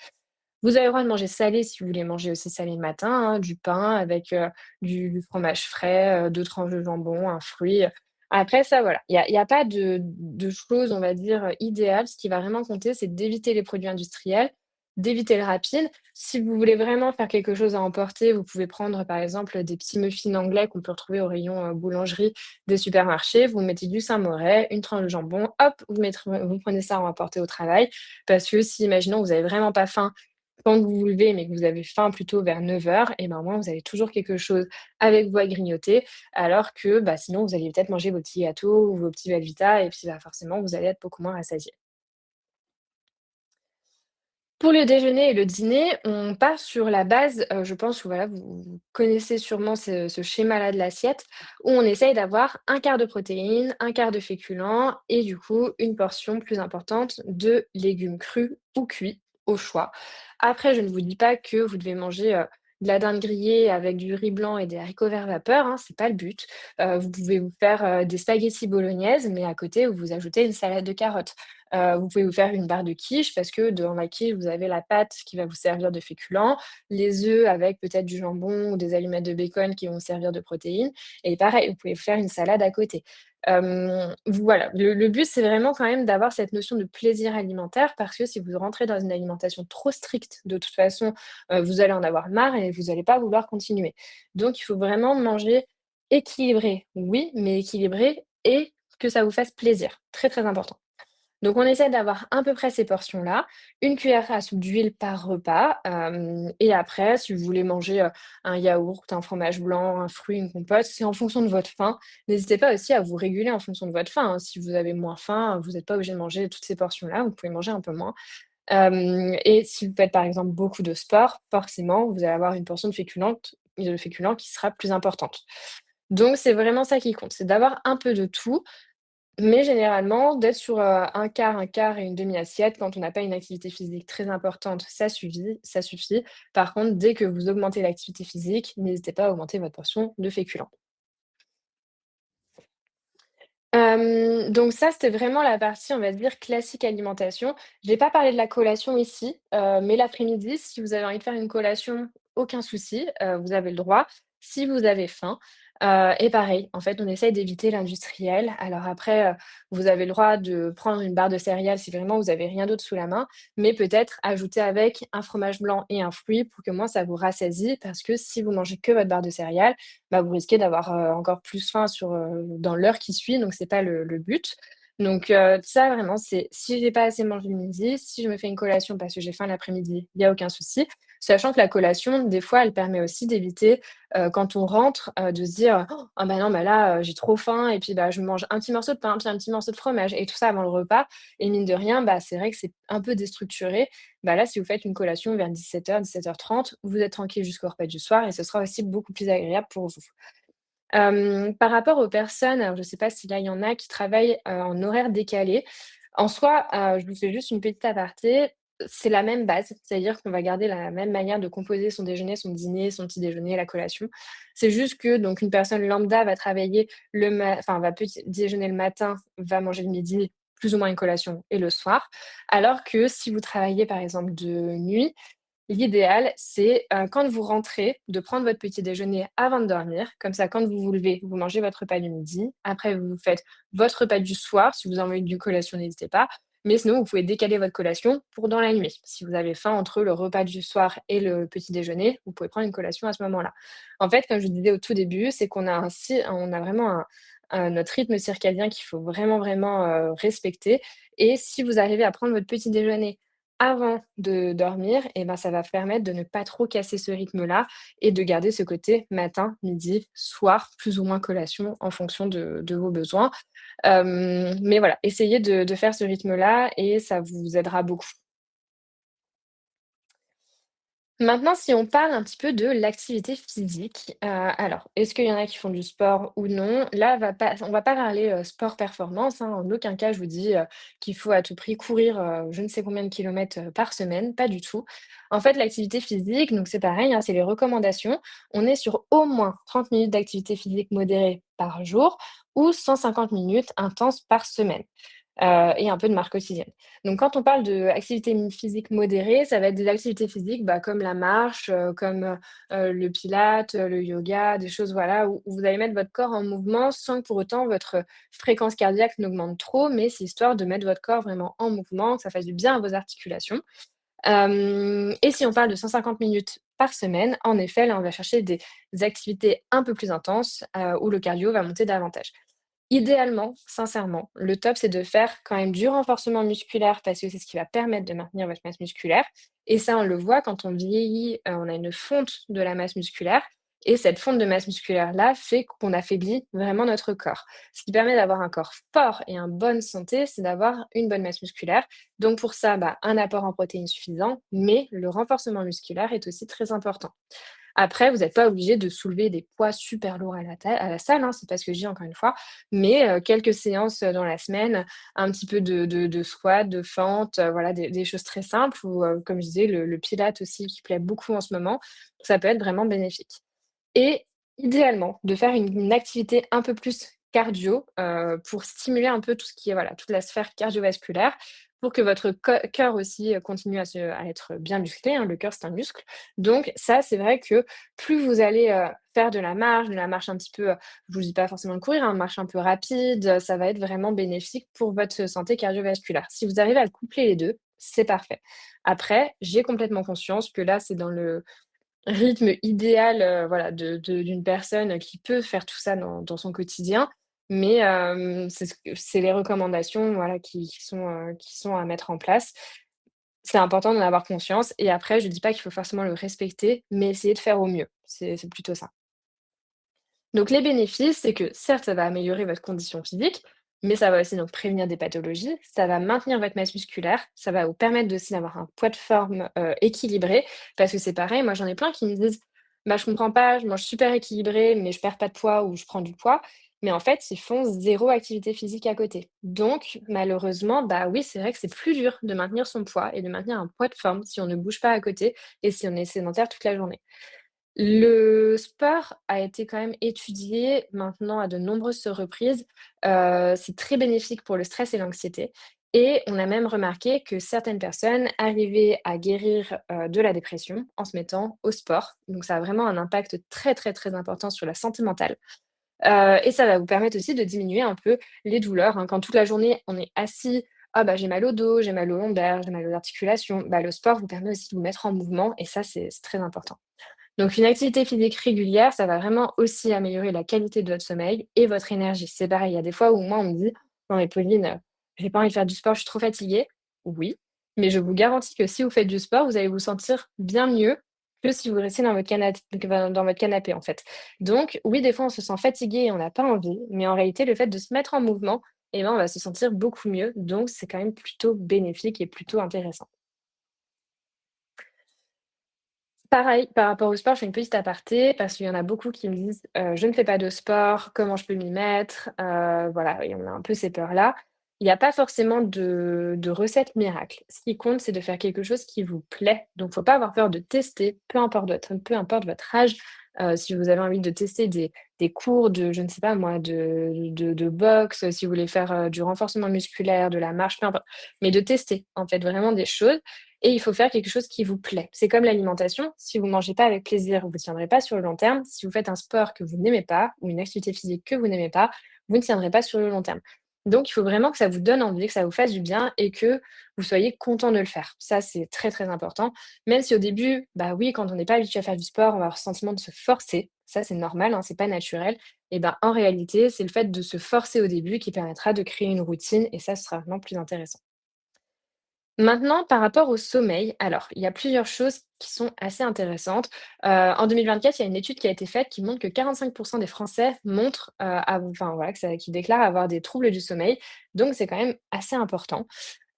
Vous avez le droit de manger salé si vous voulez manger aussi salé le matin, hein, du pain avec, du fromage frais, 2 tranches de jambon, un fruit. Après ça, voilà, il y a pas de choses, on va dire, idéales. Ce qui va vraiment compter, c'est d'éviter les produits industriels, d'éviter le rapide. Si vous voulez vraiment faire quelque chose à emporter, vous pouvez prendre, par exemple, des petits muffins anglais qu'on peut retrouver au rayon, boulangerie des supermarchés. Vous mettez du Saint-Moré, une tranche de jambon, hop, vous prenez ça à emporter au travail. Parce que si, imaginons, vous avez vraiment pas faim quand vous vous levez, mais que vous avez faim plutôt vers 9 heures, et ben, au moins vous avez toujours quelque chose avec vous à grignoter, alors que, bah, sinon vous alliez peut-être manger vos petits gâteaux ou vos petits Belvita et puis, bah, forcément vous allez être beaucoup moins rassasié. Pour le déjeuner et le dîner, on part sur la base, je pense que voilà, vous connaissez sûrement ce schéma-là de l'assiette, où on essaye d'avoir un quart de protéines, un quart de féculents et du coup une portion plus importante de légumes crus ou cuits, au choix. Après, je ne vous dis pas que vous devez manger, de la dinde grillée avec du riz blanc et des haricots verts vapeur, hein, c'est pas le but. Vous pouvez vous faire, des spaghettis bolognaises, mais à côté, vous ajoutez une salade de carottes. Vous pouvez vous faire une barre de quiche parce que dans la quiche, vous avez la pâte qui va vous servir de féculent, les œufs avec peut-être du jambon ou des allumettes de bacon qui vont servir de protéines et pareil, vous pouvez vous faire une salade à côté. Voilà, le but, c'est vraiment quand même d'avoir cette notion de plaisir alimentaire parce que si vous rentrez dans une alimentation trop stricte, de toute façon, vous allez en avoir marre et vous allez pas vouloir continuer. Donc il faut vraiment manger équilibré, oui, mais équilibré et que ça vous fasse plaisir. Très, très important. Donc on essaie d'avoir à peu près ces portions-là, une cuillère à soupe d'huile par repas, et après si vous voulez manger, un yaourt, un fromage blanc, un fruit, une compote, c'est en fonction de votre faim. N'hésitez pas aussi à vous réguler en fonction de votre faim, hein. Si vous avez moins faim, vous n'êtes pas obligé de manger toutes ces portions-là, vous pouvez manger un peu moins. Et si vous faites par exemple beaucoup de sport, forcément vous allez avoir une portion de féculents qui sera plus importante. Donc c'est vraiment ça qui compte, c'est d'avoir un peu de tout mais généralement, d'être sur, un quart et une demi-assiette quand on n'a pas une activité physique très importante, ça suffit. Par contre, dès que vous augmentez l'activité physique, n'hésitez pas à augmenter votre portion de féculents. Donc ça, c'était vraiment la partie, on va dire, classique alimentation. J'ai pas parlé de la collation ici, mais l'après-midi, si vous avez envie de faire une collation, aucun souci, vous avez le droit, si vous avez faim. Et pareil, en fait, on essaye d'éviter l'industriel. Alors après, vous avez le droit de prendre une barre de céréales si vraiment vous avez rien d'autre sous la main, mais peut-être ajouter avec un fromage blanc et un fruit pour que moins ça vous rassasie parce que si vous mangez que votre barre de céréales, bah, vous risquez d'avoir, encore plus faim dans l'heure qui suit, donc c'est pas le but. Donc ça vraiment, c'est si j'ai pas assez mangé le midi, si je me fais une collation parce que j'ai faim l'après-midi, il y a aucun souci. Sachant que la collation, des fois, elle permet aussi d'éviter, quand on rentre, de se dire: «Oh, «Ah bah non, bah là, j'ai trop faim et puis, bah, je mange un petit morceau de pain, puis un petit morceau de fromage» et tout ça avant le repas et mine de rien, bah, c'est vrai que c'est un peu déstructuré. Bah, là, si vous faites une collation vers 17h-17h30, vous êtes tranquille jusqu'au repas du soir et ce sera aussi beaucoup plus agréable pour vous. Par rapport aux personnes, alors je ne sais pas si là il y en a qui travaillent, en horaire décalé. En soi, je vous fais juste une petite aparté, c'est la même base, c'est-à-dire qu'on va garder la même manière de composer son déjeuner, son dîner, son petit déjeuner, la collation. C'est juste que donc une personne lambda va travailler va petit déjeuner le matin, va manger le midi, plus ou moins une collation et le soir. Alors que si vous travaillez par exemple de nuit, l'idéal, c'est, quand vous rentrez, de prendre votre petit déjeuner avant de dormir. Comme ça, quand vous vous levez, vous mangez votre repas du midi. Après, vous faites votre repas du soir. Si vous en voulez du collation, n'hésitez pas. Mais sinon, vous pouvez décaler votre collation pour dans la nuit. Si vous avez faim entre le repas du soir et le petit déjeuner, vous pouvez prendre une collation à ce moment-là. En fait, comme je vous disais au tout début, c'est qu'on a on a vraiment notre rythme circadien qu'il faut vraiment, vraiment, respecter et si vous arrivez à prendre votre petit déjeuner avant de dormir et ben, ça va permettre de ne pas trop casser ce rythme-là et de garder ce côté matin, midi, soir, plus ou moins collation en fonction de vos besoins. Mais voilà, essayez de faire ce rythme-là et ça vous aidera beaucoup. Maintenant, si on parle un petit peu de l'activité physique, alors, est-ce qu'il y en a qui font du sport ou non? Là, on va pas parler, sport performance, hein. En aucun cas, je vous dis, qu'il faut à tout prix courir, je ne sais combien de kilomètres, par semaine, pas du tout. En fait, l'activité physique, donc c'est pareil, hein, c'est les recommandations. On est sur au moins 30 minutes d'activité physique modérée par jour ou 150 minutes intenses par semaine et un peu de marche quotidienne. Donc quand on parle d'activité physique modérée, ça va être des activités physiques, bah, comme la marche, le pilates, le yoga, des choses, voilà, où vous allez mettre votre corps en mouvement sans que pour autant votre fréquence cardiaque n'augmente trop, mais c'est histoire de mettre votre corps vraiment en mouvement, que ça fasse du bien à vos articulations. Et si on parle de 150 minutes par semaine, en effet, là, on va chercher des activités un peu plus intenses, où le cardio va monter davantage. Idéalement, sincèrement, le top, c'est de faire quand même du renforcement musculaire parce que c'est ce qui va permettre de maintenir votre masse musculaire et ça, on le voit quand on vieillit, on a une fonte de la masse musculaire et cette fonte de masse musculaire-là fait qu'on affaiblit vraiment notre corps. Ce qui permet d'avoir un corps fort et en bonne santé, c'est d'avoir une bonne masse musculaire. Donc pour ça, bah, un apport en protéines suffisant, mais le renforcement musculaire est aussi très important. Après, vous n'êtes pas obligé de soulever des poids super lourds à la salle, hein, c'est pas ce que je dis encore une fois, mais quelques séances, dans la semaine, un petit peu de squat, de fente, voilà des choses très simples ou comme je disais le pilates aussi qui plaît beaucoup en ce moment, ça peut être vraiment bénéfique et idéalement de faire une activité un peu plus cardio, pour stimuler un peu tout ce qui est, voilà, toute la sphère cardiovasculaire, pour que votre cœur aussi, continue à être bien musclé, hein. Le cœur, c'est un muscle. Donc ça, c'est vrai que plus vous allez, faire de la marche un petit peu, je vous dis pas forcément de courir, hein, marche un peu rapide, ça va être vraiment bénéfique pour votre santé cardiovasculaire. Si vous arrivez à coupler les 2, c'est parfait. Après, j'ai complètement conscience que là, c'est dans le rythme idéal, voilà, d'une personne qui peut faire tout ça dans son quotidien. Mais, c'est les recommandations, voilà, qui sont à mettre en place. C'est important d'en avoir conscience et après je dis pas qu'il faut forcément le respecter, mais essayer de faire au mieux. C'est plutôt ça. Donc les bénéfices, c'est que certes, ça va améliorer votre condition physique, mais ça va aussi donc prévenir des pathologies, ça va maintenir votre masse musculaire, ça va vous permettre aussi d'avoir un poids de forme, équilibré. Parce que c'est pareil, moi j'en ai plein qui me disent: «Bah, je comprends pas, je mange super équilibré, mais je perds pas de poids ou je prends du poids». Mais en fait, ils font zéro activité physique à côté. Donc malheureusement, bah oui, c'est vrai que c'est plus dur de maintenir son poids et de maintenir un poids de forme si on ne bouge pas à côté et si on est sédentaire toute la journée. Le sport a été quand même étudié maintenant à de nombreuses reprises. C'est très bénéfique pour le stress et l'anxiété et on a même remarqué que certaines personnes arrivaient à guérir, de la dépression en se mettant au sport. Donc ça a vraiment un impact très, très, très important sur la santé mentale, et ça va vous permettre aussi de diminuer un peu les douleurs, hein. Quand toute la journée on est assis: «Ah bah, j'ai mal au dos, j'ai mal aux lombaires, j'ai mal aux articulations», bah, le sport vous permet aussi de vous mettre en mouvement et ça c'est très important. Donc une activité physique régulière, ça va vraiment aussi améliorer la qualité de votre sommeil et votre énergie. C'est pareil, il y a des fois où moi on me dit: «Non mais Pauline, j'ai pas envie de faire du sport, je suis trop fatiguée». Oui, mais je vous garantis que si vous faites du sport, vous allez vous sentir bien mieux que si vous restez dans votre canapé, en fait. Donc oui, des fois on se sent fatigué et on n'a pas envie, mais en réalité, le fait de se mettre en mouvement, eh ben, on va se sentir beaucoup mieux. Donc c'est quand même plutôt bénéfique et plutôt intéressant. Pareil, par rapport au sport, je fais une petite aparté parce qu'il y en a beaucoup qui me disent, «Je ne fais pas de sport, comment je peux m'y mettre?» Voilà, et on a un peu ces peurs-là. Il n'y a pas forcément de recette miracle. Ce qui compte, c'est de faire quelque chose qui vous plaît. Donc faut pas avoir peur de tester, peu importe votre âge. Si vous avez envie de tester des cours de, je ne sais pas moi, de boxe, si vous voulez faire, du renforcement musculaire, de la marche, peu importe. Mais de tester, en fait, vraiment des choses et il faut faire quelque chose qui vous plaît. C'est comme l'alimentation, si vous ne mangez pas avec plaisir, vous ne tiendrez pas sur le long terme. Si vous faites un sport que vous n'aimez pas ou une activité physique que vous n'aimez pas, vous ne tiendrez pas sur le long terme. Donc il faut vraiment que ça vous donne envie, que ça vous fasse du bien et que vous soyez content de le faire. Ça, c'est très, très important. Même si au début, bah oui, quand on n'est pas habitué à faire du sport, on va avoir ce sentiment de se forcer. Ça, c'est normal, hein, c'est pas naturel. Et ben, en réalité, c'est le fait de se forcer au début qui permettra de créer une routine et ça, ce sera vraiment plus intéressant. Maintenant, par rapport au sommeil, alors, il y a plusieurs choses qui sont assez intéressantes. En 2024, il y a une étude qui a été faite qui montre que 45 des Français montrent, enfin, voilà, qui déclarent avoir des troubles du sommeil, donc c'est quand même assez important.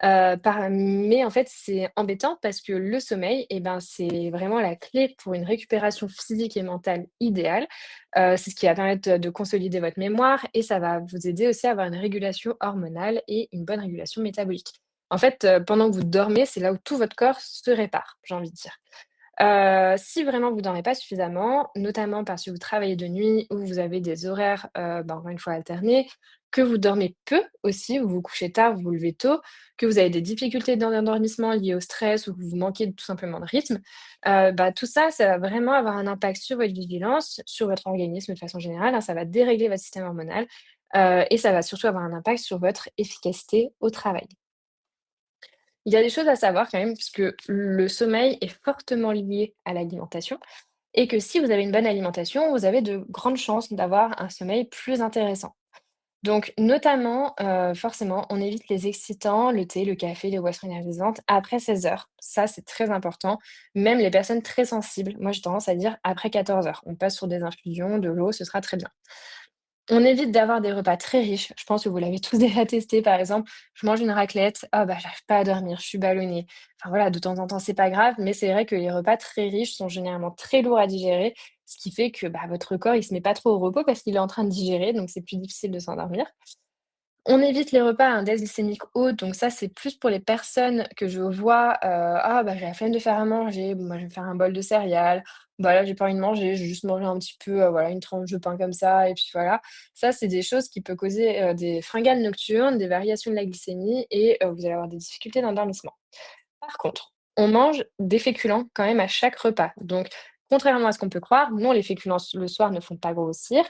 Mais en fait, c'est embêtant parce que le sommeil et ben, c'est vraiment la clé pour une récupération physique et mentale idéale. C'est ce qui va permettre de consolider votre mémoire et ça va vous aider aussi à avoir une régulation hormonale et une bonne régulation métabolique. En fait, pendant que vous dormez, c'est là où tout votre corps se répare, j'ai envie de dire. Si vraiment vous dormez pas suffisamment, notamment parce que vous travaillez de nuit ou vous avez des horaires, encore une fois alternés, que vous dormez peu aussi, vous vous couchez tard, vous vous levez tôt, que vous avez des difficultés d'endormissement liées au stress ou que vous manquez tout simplement de rythme, bah, tout ça, ça va vraiment avoir un impact sur votre vigilance, sur votre organisme de façon générale, hein. Ça va dérégler votre système hormonal, et ça va surtout avoir un impact sur votre efficacité au travail. Il y a des choses à savoir quand même, puisque le sommeil est fortement lié à l'alimentation et que si vous avez une bonne alimentation, vous avez de grandes chances d'avoir un sommeil plus intéressant. Donc notamment, forcément, on évite les excitants, le thé, le café, les boissons énergisantes après 16 heures. Ça, c'est très important. Même les personnes très sensibles, moi j'ai tendance à dire après 14 heures. On passe sur des infusions, de l'eau, ce sera très bien. On évite d'avoir des repas très riches. Je pense que vous l'avez tous déjà testé, par exemple, je mange une raclette, ah bah, j'arrive pas à dormir, je suis ballonnée. Enfin voilà, de temps en temps, c'est pas grave, mais c'est vrai que les repas très riches sont généralement très lourds à digérer, ce qui fait que, bah, votre corps, il se met pas trop au repos parce qu'il est en train de digérer, donc c'est plus difficile de s'endormir. On évite les repas à index glycémique haut, donc ça, c'est plus pour les personnes que je vois, «Ah bah, j'ai la flemme de faire à manger, bon bah, je vais faire un bol de céréales. Bah, là, j'ai pas envie de manger, je vais juste manger un petit peu, voilà, une tranche de pain comme ça et puis voilà». Ça, c'est des choses qui peuvent causer, des fringales nocturnes, des variations de la glycémie et vous allez avoir des difficultés d'endormissement. Par contre, on mange des féculents quand même à chaque repas. Donc, contrairement à ce qu'on peut croire, non, les féculents le soir ne font pas grossir.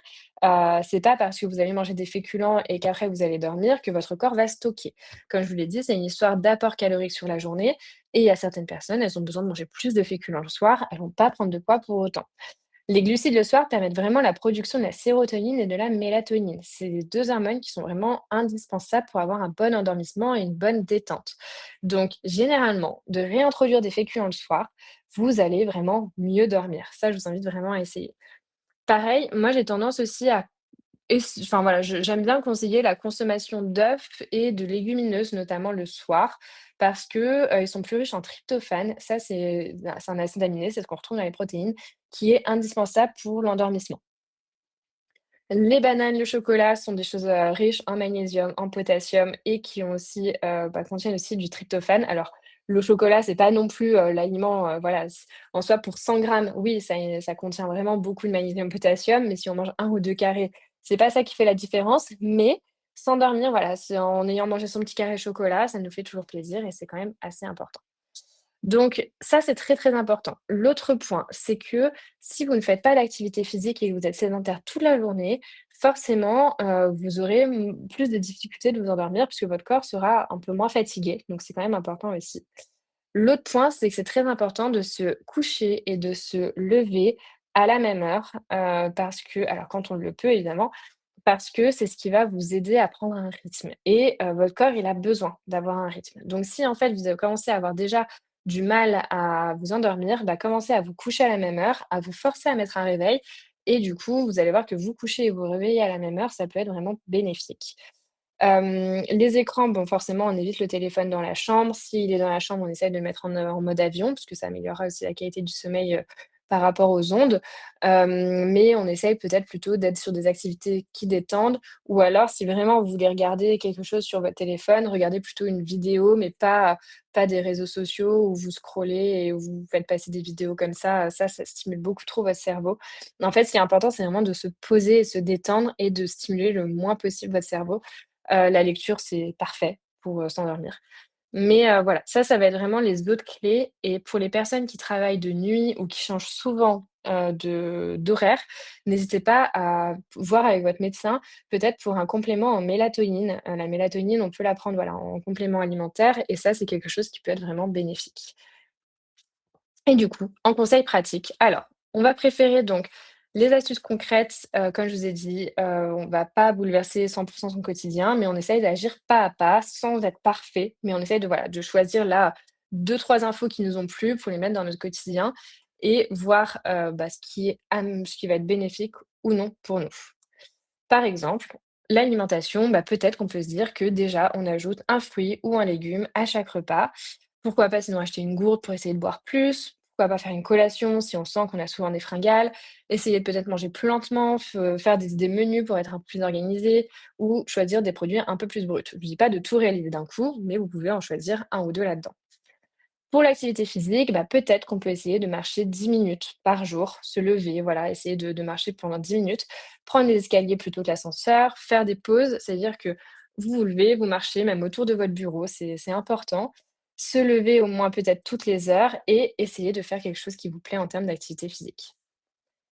C'est pas parce que vous allez manger des féculents et qu'après vous allez dormir que votre corps va stocker. Comme je vous l'ai dit, c'est une histoire d'apport calorique sur la journée et il y a certaines personnes, elles ont besoin de manger plus de féculents le soir, elles vont pas prendre de poids pour autant. Les glucides le soir permettent vraiment la production de la sérotonine et de la mélatonine. C'est les 2 hormones qui sont vraiment indispensables pour avoir un bon endormissement et une bonne détente. Donc généralement, de réintroduire des féculents le soir, vous allez vraiment mieux dormir. Ça, je vous invite vraiment à essayer. Pareil, moi j'ai tendance aussi à enfin voilà, j'aime bien conseiller la consommation d'œufs et de légumineuses, notamment le soir, parce que, ils sont plus riches en tryptophane. Ça, c'est un acide aminé, c'est ce qu'on retrouve dans les protéines, qui est indispensable pour l'endormissement. Les bananes, le chocolat sont des choses, riches en magnésium, en potassium et qui ont aussi, contiennent aussi du tryptophane. Alors, le chocolat, c'est pas non plus, l'aliment, voilà, en soi pour 100 grammes, oui, ça contient vraiment beaucoup de magnésium, potassium, mais si on mange un ou 2 carrés, c'est pas ça qui fait la différence. Mais s'endormir, voilà, c'est en ayant mangé son petit carré chocolat, ça nous fait toujours plaisir et c'est quand même assez important. Donc ça, c'est très, très important. L'autre point, c'est que si vous ne faites pas d'activité physique et que vous êtes sédentaire toute la journée, forcément, vous aurez, plus de difficultés de vous endormir puisque votre corps sera un peu moins fatigué, donc c'est quand même important aussi. L'autre point, c'est que c'est très important de se coucher et de se lever à la même heure, parce que alors quand on le peut évidemment, parce que c'est ce qui va vous aider à prendre un rythme et votre corps, il a besoin d'avoir un rythme. Donc si, en fait, vous avez commencé à avoir déjà du mal à vous endormir, bah, commencez à vous coucher à la même heure, à vous forcer à mettre un réveil et du coup, vous allez voir que vous coucher et vous réveiller à la même heure, ça peut être vraiment bénéfique. Les écrans, bon, forcément, on évite le téléphone dans la chambre. S'il est dans la chambre, on essaye de le mettre en mode avion, parce que ça améliorera aussi la qualité du sommeil, par rapport aux ondes. Mais on essaye peut-être plutôt d'être sur des activités qui détendent ou alors si vraiment vous voulez regarder quelque chose sur votre téléphone, regardez plutôt une vidéo, mais pas des réseaux sociaux où vous scrollez et où vous faites passer des vidéos comme ça. Ça stimule beaucoup trop votre cerveau. En fait, ce qui est important, c'est vraiment de se poser et se détendre et de stimuler le moins possible votre cerveau. La lecture, c'est parfait pour, s'endormir. Mais voilà, ça va être vraiment les autres clés et pour les personnes qui travaillent de nuit ou qui changent souvent, d'horaire, n'hésitez pas à voir avec votre médecin, peut-être pour un complément en mélatonine. La mélatonine, on peut la prendre, voilà, en complément alimentaire et ça, c'est quelque chose qui peut être vraiment bénéfique. Et du coup, en conseil pratique, alors, on va préférer donc les astuces concrètes, comme je vous ai dit, on va pas bouleverser 100 son quotidien, mais on essaye d'agir pas à pas, sans être parfait, mais on essaye de, voilà, de choisir là 2-3 infos qui nous ont plu pour les mettre dans notre quotidien et voir, ce qui va être bénéfique ou non pour nous. Par exemple, l'alimentation, peut-être qu'on peut se dire que déjà on ajoute un fruit ou un légume à chaque repas. Pourquoi pas sinon acheter une gourde pour essayer de boire plus? Pourquoi pas faire une collation si on sent qu'on a souvent des fringales? Essayer de peut-être manger plus lentement, faire des menus pour être un peu plus organisé ou choisir des produits un peu plus bruts. Je ne dis pas de tout réaliser d'un coup, mais vous pouvez en choisir un ou deux là-dedans. Pour l'activité physique, peut-être qu'on peut essayer de marcher 10 minutes par jour, se lever, voilà, essayer de marcher pendant 10 minutes, prendre les escaliers plutôt que l'ascenseur, faire des pauses, c'est-à-dire que vous vous levez, vous marchez même autour de votre bureau, c'est important. Se lever au moins peut-être toutes les heures et essayer de faire quelque chose qui vous plaît en termes d'activité physique.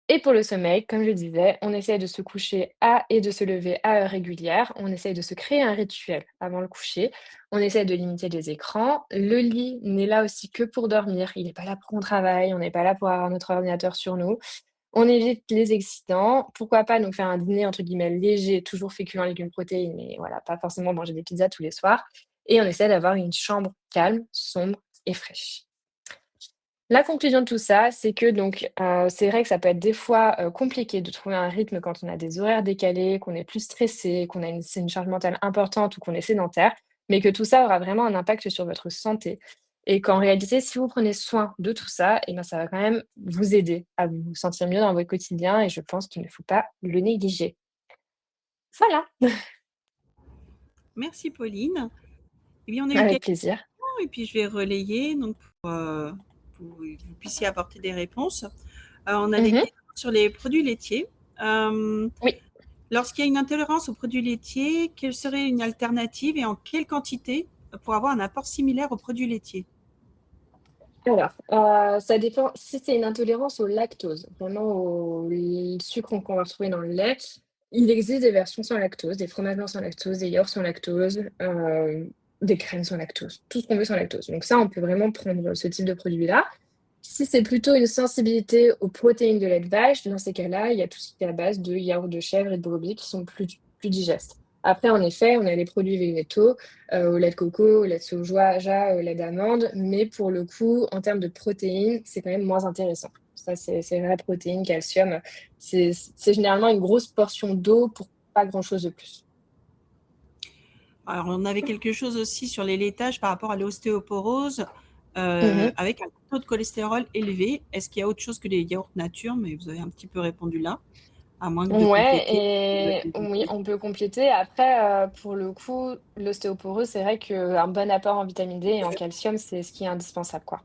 Et pour le sommeil, comme je disais, on essaye de se coucher à et de se lever à heure régulière. On essaye de se créer un rituel avant le coucher. On essaye de limiter les écrans. Le lit n'est là aussi que pour dormir. Il n'est pas là pour qu'on travaille. On n'est pas là pour avoir notre ordinateur sur nous. On évite les excitants. Pourquoi pas nous faire un dîner entre guillemets léger, toujours féculents, légumes, protéines, mais voilà, pas forcément manger des pizzas tous les soirs. Et on essaie d'avoir une chambre calme, sombre et fraîche. La conclusion de tout ça, c'est que donc, c'est vrai que ça peut être des fois, compliqué de trouver un rythme quand on a des horaires décalés, qu'on est plus stressé, qu'on a une charge mentale importante ou qu'on est sédentaire, mais que tout ça aura vraiment un impact sur votre santé et qu'en réalité, si vous prenez soin de tout ça et ben, ça va quand même vous aider à vous sentir mieux dans votre quotidien et je pense qu'il ne faut pas le négliger. Voilà. Merci Pauline. Eh bien, on a eu Avec quelques plaisir. questions et puis je vais relayer donc pour que vous puissiez apporter des réponses. On a des Mhm. questions sur les produits laitiers. Euh, Oui. Lorsqu'il y a une intolérance aux produits laitiers, quelle serait une alternative et en quelle quantité pour avoir un apport similaire aux produits laitiers? Alors, ça dépend si c'est une intolérance au lactose, vraiment au sucre qu'on va retrouver dans le lait. Il existe des versions sans lactose, des fromages blancs sans lactose, des yaourts sans lactose, des crèmes sans lactose, tout ce qu'on veut sans lactose. Donc ça, on peut vraiment prendre ce type de produit-là. Si c'est plutôt une sensibilité aux protéines de lait de vache, dans ces cas-là, il y a tout ce qui est à base de yaourt de chèvre et de brebis qui sont plus digestes. Après, en effet, on a les produits végétaux, au lait de coco, au lait de soja, au lait d'amande, mais pour le coup, en termes de protéines, c'est quand même moins intéressant. Ça, c'est vraies protéines, calcium. C'est généralement une grosse portion d'eau pour pas grand-chose de plus. Alors, on avait quelque chose aussi sur les laitages par rapport à l'ostéoporose, Mhm. avec un taux de cholestérol élevé. Est-ce qu'il y a autre chose que les yaourts nature? Mais vous avez un petit peu répondu là, à moins de Ouais, compléter. et oui, on peut compléter. Après, pour le coup, l'ostéoporose, c'est vrai qu'un bon apport en vitamine D et en calcium, c'est ce qui est indispensable, quoi.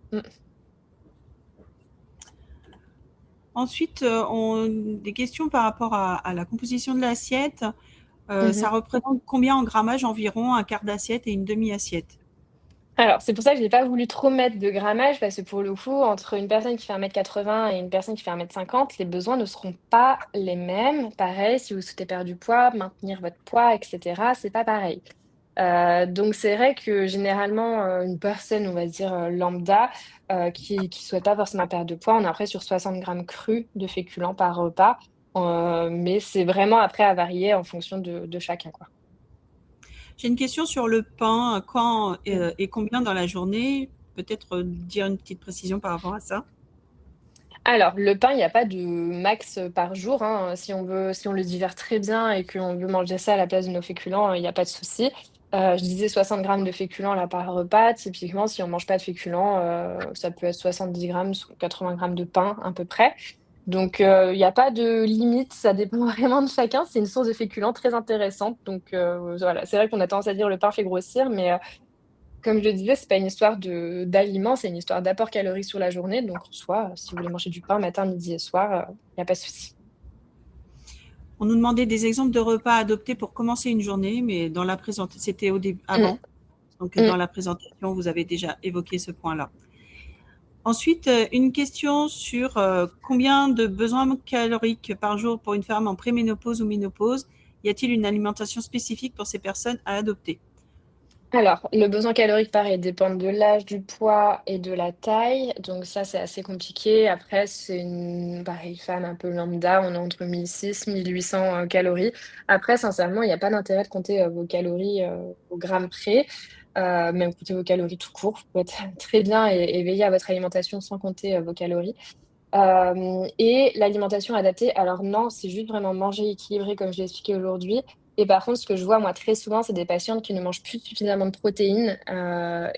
Ensuite, des questions par rapport à la composition de l'assiette. Ça Mhm. représente combien en grammage environ un quart d'assiette et une demi-assiette? Alors, c'est pour ça que j'ai pas voulu trop mettre de grammage parce que pour le coup, entre une personne qui fait 1,80 m et une personne qui fait 1,50 m, les besoins ne seront pas les mêmes. Pareil, si vous souhaitez perdre du poids, maintenir votre poids, et cetera, c'est pas pareil. Donc c'est vrai que généralement, une personne, on va dire, lambda, qui souhaite pas forcément perdre de poids, on est après sur 60 grammes crus de féculents par repas, mais c'est vraiment après à varier en fonction de chacun, quoi. J'ai une question sur le pain. Quand Mmh. et combien dans la journée? Peut-être dire une petite précision par rapport à ça. Alors, le pain, il y a pas de max, par jour, hein, si on le digère très bien et qu'on veut manger ça à la place de nos féculents, il y a pas de souci. Je disais 60 grammes de féculents là par repas. Typiquement, si on mange pas de féculents, ça peut être 70 grammes, 80 grammes de pain à peu près. Donc, il y a pas de limite, ça dépend vraiment de chacun. C'est une source de féculents très intéressante. Donc, voilà, c'est vrai qu'on a tendance à dire: «Le pain fait grossir», mais, comme je le disais, c'est pas une histoire de d'aliments, c'est une histoire d'apport calorique sur la journée. Donc en soi, si vous voulez manger du pain matin, midi et soir, il y a pas de souci. On nous demandait des exemples de repas adoptés pour commencer une journée, mais dans la présentation, c'était Mmh, avant. Donc, mmh. dans la présentation, vous avez déjà évoqué ce point-là. Ensuite, une question sur combien de besoins caloriques par jour pour une femme en préménopause ou ménopause? Y a-t-il une alimentation spécifique pour ces personnes à adopter? Alors, le besoin calorique, pareil, dépend de l'âge, du poids et de la taille. Donc ça, c'est assez compliqué. Après, c'est une pareil, femme un peu lambda, on est entre 1600, 1800 calories. Après, sincèrement, il n'y a pas d'intérêt de compter vos calories au gramme près. Même compter vos calories tout court. Vous pouvez être très bien et veiller à votre alimentation sans compter vos calories. Et l'alimentation adaptée, alors non, c'est juste vraiment manger équilibré comme je l'ai expliqué aujourd'hui. Et par contre, ce que je vois moi très souvent, c'est des patientes qui ne mangent plus suffisamment de protéines,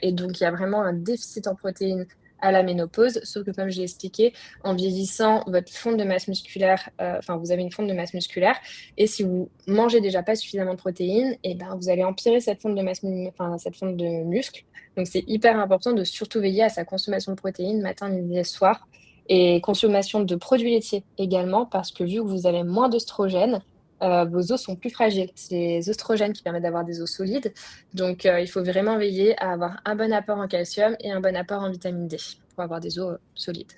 et donc il y a vraiment un déficit en protéines à la ménopause. Sauf que comme je l'ai expliqué, en vieillissant, votre fonte de masse musculaire, enfin vous avez une fonte de masse musculaire et si vous mangez déjà pas suffisamment de protéines et ben, vous allez empirer cette fonte de enfin cette fonte de muscle. Donc c'est hyper important de surtout veiller à sa consommation de protéines matin, midi et soir et consommation de produits laitiers également, parce que vu que vous avez moins d'œstrogènes, vos os sont plus fragiles. C'est les oestrogènes qui permettent d'avoir des os solides. Donc, il faut vraiment veiller à avoir un bon apport en calcium et un bon apport en vitamine D pour avoir des os solides.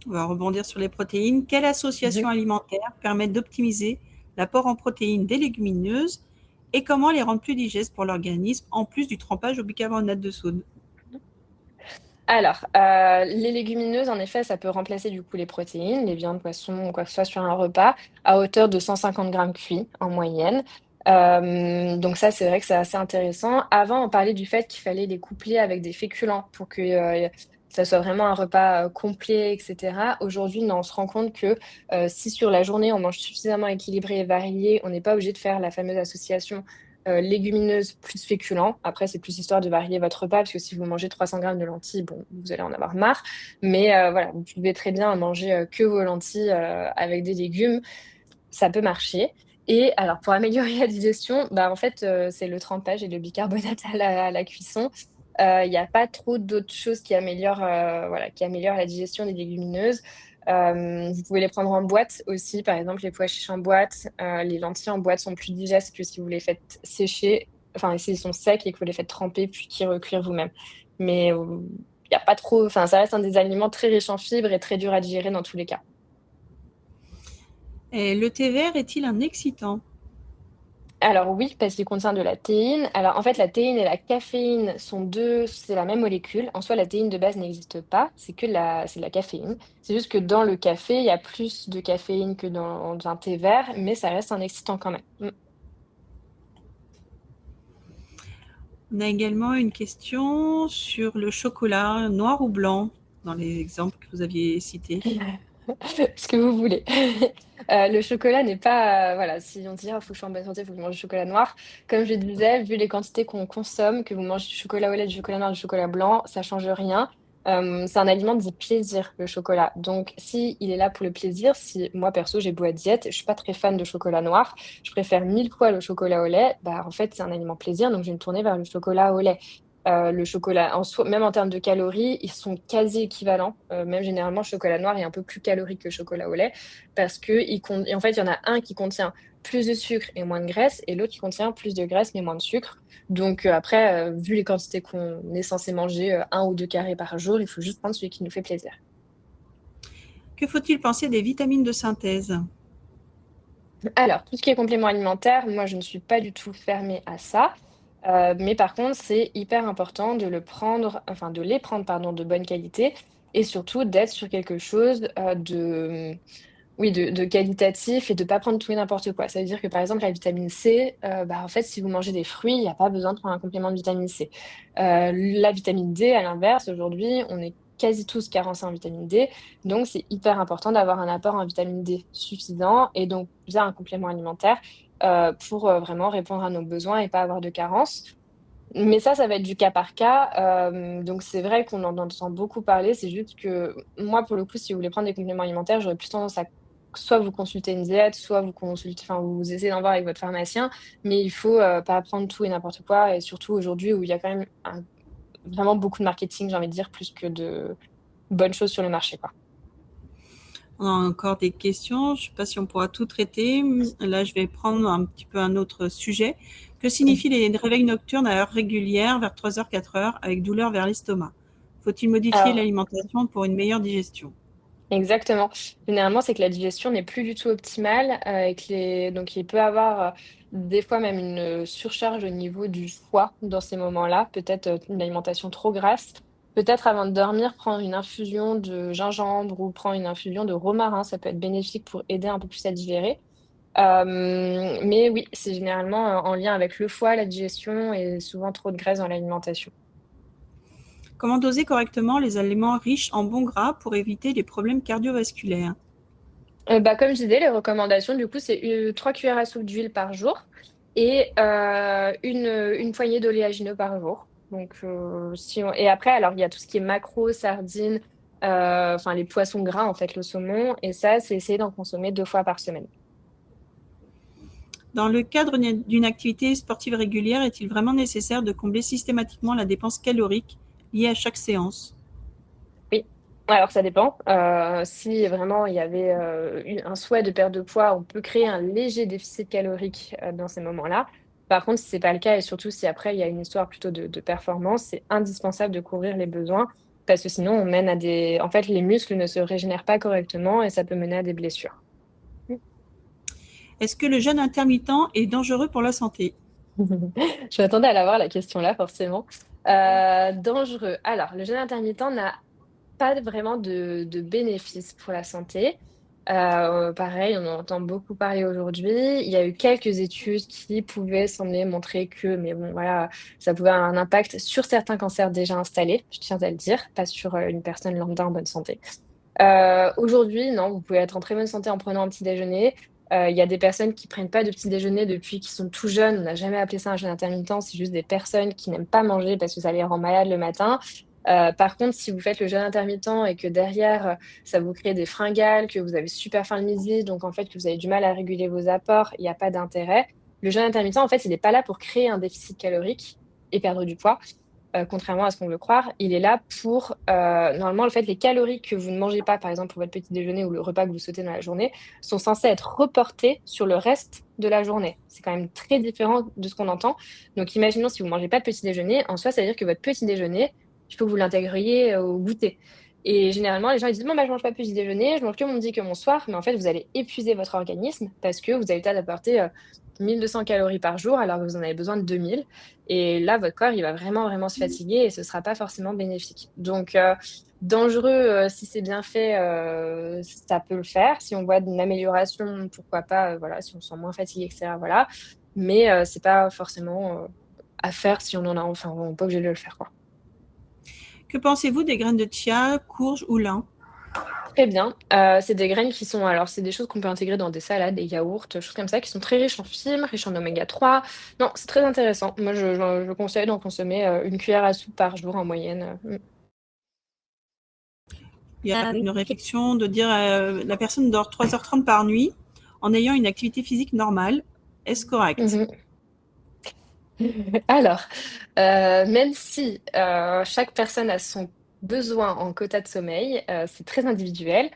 On va rebondir sur les protéines. Quelle Mhm. association alimentaire permet d'optimiser l'apport en protéines des légumineuses et comment les rendre plus digestes pour l'organisme en plus du trempage au bicarbonate de soude? Alors, les légumineuses, en effet, ça peut remplacer du coup les protéines, les viandes, poissons, quoi que ce soit sur un repas, à hauteur de 150 grammes cuits en moyenne. Donc ça, c'est vrai que c'est assez intéressant. Avant, on parlait du fait qu'il fallait les coupler avec des féculents pour que ça soit vraiment un repas complet, etc. Aujourd'hui, non, on se rend compte que si sur la journée, on mange suffisamment équilibré et varié, on n'est pas obligé de faire la fameuse association légumineuses plus féculents. Après, c'est plus histoire de varier votre repas, parce que si vous mangez 300 grammes de lentilles, bon, vous allez en avoir marre. Mais voilà, vous pouvez très bien manger que vos lentilles avec des légumes, ça peut marcher. Et alors pour améliorer la digestion, bah, en fait, c'est le trempage et le bicarbonate à la cuisson. Il y a pas trop d'autres choses qui améliorent, voilà, qui améliorent la digestion des légumineuses. Vous pouvez les prendre en boîte aussi, par exemple les pois chiches en boîte, les lentilles en boîte sont plus digestes que si vous les faites sécher, enfin s'ils sont secs et que vous les faites tremper puis qui recuire vous-même. Mais, il y a pas trop enfin ça reste un des aliments très riches en fibres et très dur à digérer dans tous les cas. Et le thé vert est-il un excitant? Alors oui, parce qu'il contient de la théine. Alors en fait, la théine et la caféine sont deux, c'est la même molécule. En soi, la théine de base n'existe pas, c'est de la caféine. C'est juste que dans le café, il y a plus de caféine que dans un thé vert, mais ça reste un excitant quand même. On a également une question sur le chocolat noir ou blanc dans les exemples que vous aviez cités. Ce que vous voulez. Le chocolat n'est pas, voilà, si on dit: «Ah, faut que je sois en bonne santé, il faut que je mange du chocolat noir». Comme je disais, vu les quantités qu'on consomme, que vous mangez du chocolat au lait, du chocolat noir, du chocolat blanc, ça change rien. C'est un aliment de plaisir, le chocolat. Donc si il est là pour le plaisir, si moi perso, j'ai beau être diète, je suis pas très fan de chocolat noir, je préfère 1000 fois le chocolat au lait, bah, en fait, c'est un aliment plaisir, donc je vais me tourner vers le chocolat au lait. Le chocolat en soi même en termes de calories, ils sont quasi équivalents. Même généralement, le chocolat noir est un peu plus calorique que le chocolat au lait parce en fait, il y en a un qui contient plus de sucre et moins de graisse et l'autre qui contient plus de graisse mais moins de sucre. Donc, après, vu les quantités qu'on est censé manger, 1 ou 2 carrés par jour, il faut juste prendre celui qui nous fait plaisir. Que faut-il penser des vitamines de synthèse? Alors, tout ce qui est complément alimentaire, moi, je ne suis pas du tout fermée à ça. Mais par contre, c'est hyper important de le prendre enfin de les prendre, pardon, de bonne qualité et surtout d'être sur quelque chose, oui, de qualitatif et de pas prendre tout et n'importe quoi. Ça veut dire que, par exemple, la vitamine C, bah, en fait, si vous mangez des fruits, il y a pas besoin de prendre un complément de vitamine C. La vitamine D, à l'inverse, aujourd'hui, on est quasi tous carencés en vitamine D, donc c'est hyper important d'avoir un apport en vitamine D suffisant et donc via un complément alimentaire, pour, vraiment répondre à nos besoins et pas avoir de carence. Mais ça va être du cas par cas, donc c'est vrai qu'on en entend beaucoup parler. C'est juste que moi, pour le coup, si vous voulez prendre des compléments alimentaires, j'aurais plus tendance à soit vous consulter une diète, soit vous consulter enfin, vous essayez d'en voir avec votre pharmacien, mais il faut, pas prendre tout et n'importe quoi et surtout aujourd'hui où il y a quand même vraiment beaucoup de marketing, j'ai envie de dire, plus que de bonnes choses sur le marché, quoi. On a encore des questions. Je ne sais pas si on pourra tout traiter. Là, je vais prendre un petit peu un autre sujet. Que signifient les réveils nocturnes à heure régulière, vers 3 heures, 4 heures, avec douleur vers l'estomac? Faut-il modifier Alors l'alimentation pour une meilleure digestion? exactement. Généralement, c'est que la digestion n'est plus du tout optimale, et que les donc il peut avoir, des fois même une, surcharge au niveau du foie dans ces moments-là, peut-être, une alimentation trop grasse. Peut-être avant de dormir, prendre une infusion de gingembre ou prendre une infusion de romarin, ça peut être bénéfique pour aider un peu plus à digérer. Mais oui, c'est généralement, en lien avec le foie, la digestion et souvent trop de graisse dans l'alimentation. Comment doser correctement les aliments riches en bons gras pour éviter les problèmes cardiovasculaires? Bah, comme je disais, les recommandations, du coup, c'est 3 cuillères à soupe d'huile par jour et une poignée d'oléagineux par jour. Donc, si on et après, alors, il y a tout ce qui est maquereaux, sardines, enfin, les poissons gras, en fait, le saumon et ça, c'est essayer d'en consommer 2 fois par semaine. Dans le cadre d'une activité sportive régulière, est-il vraiment nécessaire de combler systématiquement la dépense calorique liée à chaque séance? Oui, alors ça dépend. Si vraiment il y avait, un souhait de perte de poids, on peut créer un léger déficit calorique, dans ces moments-là. Par contre, si c'est pas le cas et surtout si après il y a une histoire plutôt de performance, c'est indispensable de couvrir les besoins parce que sinon on mène à des en fait, les muscles ne se régénèrent pas correctement et ça peut mener à des blessures. Est-ce que le jeûne intermittent est dangereux pour la santé? Je m'attendais à l'avoir la question là forcément. Dangereux. Alors le jeûne intermittent n'a pas vraiment de bénéfices pour la santé. Pareil, on en entend beaucoup parler aujourd'hui. Il y a eu quelques études qui pouvaient sembler montrer que mais bon voilà, ça pouvait avoir un impact sur certains cancers déjà installés, je tiens à le dire, pas sur, une personne lambda en bonne santé. Aujourd'hui, non, vous pouvez être en très bonne santé en prenant un petit déjeuner. Il y a des personnes qui prennent pas de petit déjeuner depuis qu'ils sont tout jeunes. On n'a jamais appelé ça un jeûne intermittent, c'est juste des personnes qui n'aiment pas manger parce que ça les rend malades le matin. Par contre, si vous faites le jeûne intermittent et que derrière, ça vous crée des fringales, que vous avez super faim le midi, donc en fait, que vous avez du mal à réguler vos apports, il y a pas d'intérêt. Le jeûne intermittent, en fait, il est pas là pour créer un déficit calorique et perdre du poids, contrairement à ce qu'on veut croire. Il est là pour, normalement, en fait, les calories que vous ne mangez pas, par exemple, pour votre petit déjeuner ou le repas que vous sautez dans la journée, sont censées être reportées sur le reste de la journée. C'est quand même très différent de ce qu'on entend. Donc imaginons si vous mangez pas de petit déjeuner, en soi, ça veut dire que votre petit déjeuner, il faut que vous l'intégriez au goûter. Et généralement, les gens ils disent, bon, bah, je mange pas de petit déjeuner, je mange que mon midi, que mon soir. Mais en fait, vous allez épuiser votre organisme parce que vous avez le temps d'apporter 1200 calories par jour alors que vous en avez besoin de 2000. Et là, votre corps, il va vraiment, vraiment se fatiguer et ce sera pas forcément bénéfique. Donc, dangereux, si c'est bien fait, ça peut le faire. Si on voit une amélioration, pourquoi pas, voilà, si on se sent moins fatigué, etc. Voilà. Mais c'est pas forcément à faire si on en a, enfin, on n'est pas obligé de le faire, quoi. Que pensez-vous des graines de chia, courge ou lin? Très bien. C'est des graines qui sont alors c'est des choses qu'on peut intégrer dans des salades, des yaourts, choses comme ça, qui sont très riches en fibres, riches en oméga 3. Non, c'est très intéressant. Moi, je conseille d'en consommer, 1 cuillère à soupe par jour en moyenne, Il y a une réflexion de dire la personne dort 3h30 par nuit en ayant une activité physique normale. Est-ce correct? Mmh. Alors, même si, chaque personne a son besoin en quota de sommeil, c'est très individuel.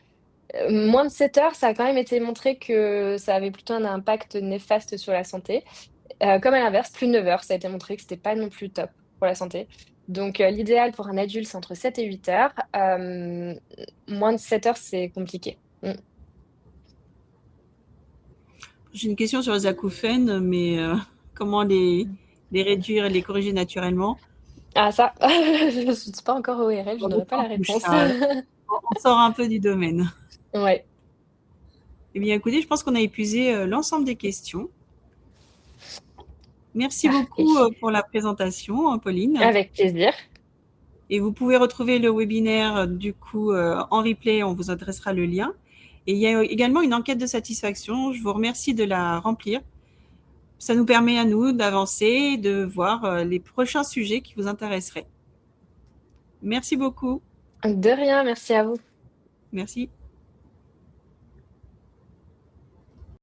Moins de 7 heures, ça a quand même été montré que ça avait plutôt un impact néfaste sur la santé. Comme à l'inverse, plus de 9 heures, ça a été montré que c'était pas non plus top pour la santé. Donc, l'idéal pour un adulte, c'est entre 7 et 8 heures. Moins de 7 heures, c'est compliqué. Mmh. J'ai une question sur les acouphènes, mais comment les réduire et les corriger naturellement? Ah ça, je ne suis pas encore ORL, je Bon, n'aurai pas beaucoup en la touche, réponse. ça. On sort un peu du domaine. Ouais, Eh bien, écoutez, je pense qu'on a épuisé l'ensemble des questions. Merci beaucoup parfait. pour la présentation, Pauline. Avec plaisir. Et vous pouvez retrouver le webinaire du coup en replay, on vous adressera le lien. Et il y a également une enquête de satisfaction. Je vous remercie de la remplir. Ça nous permet à nous d'avancer, de voir les prochains sujets qui vous intéresseraient. Merci beaucoup. De rien, merci à vous. Merci.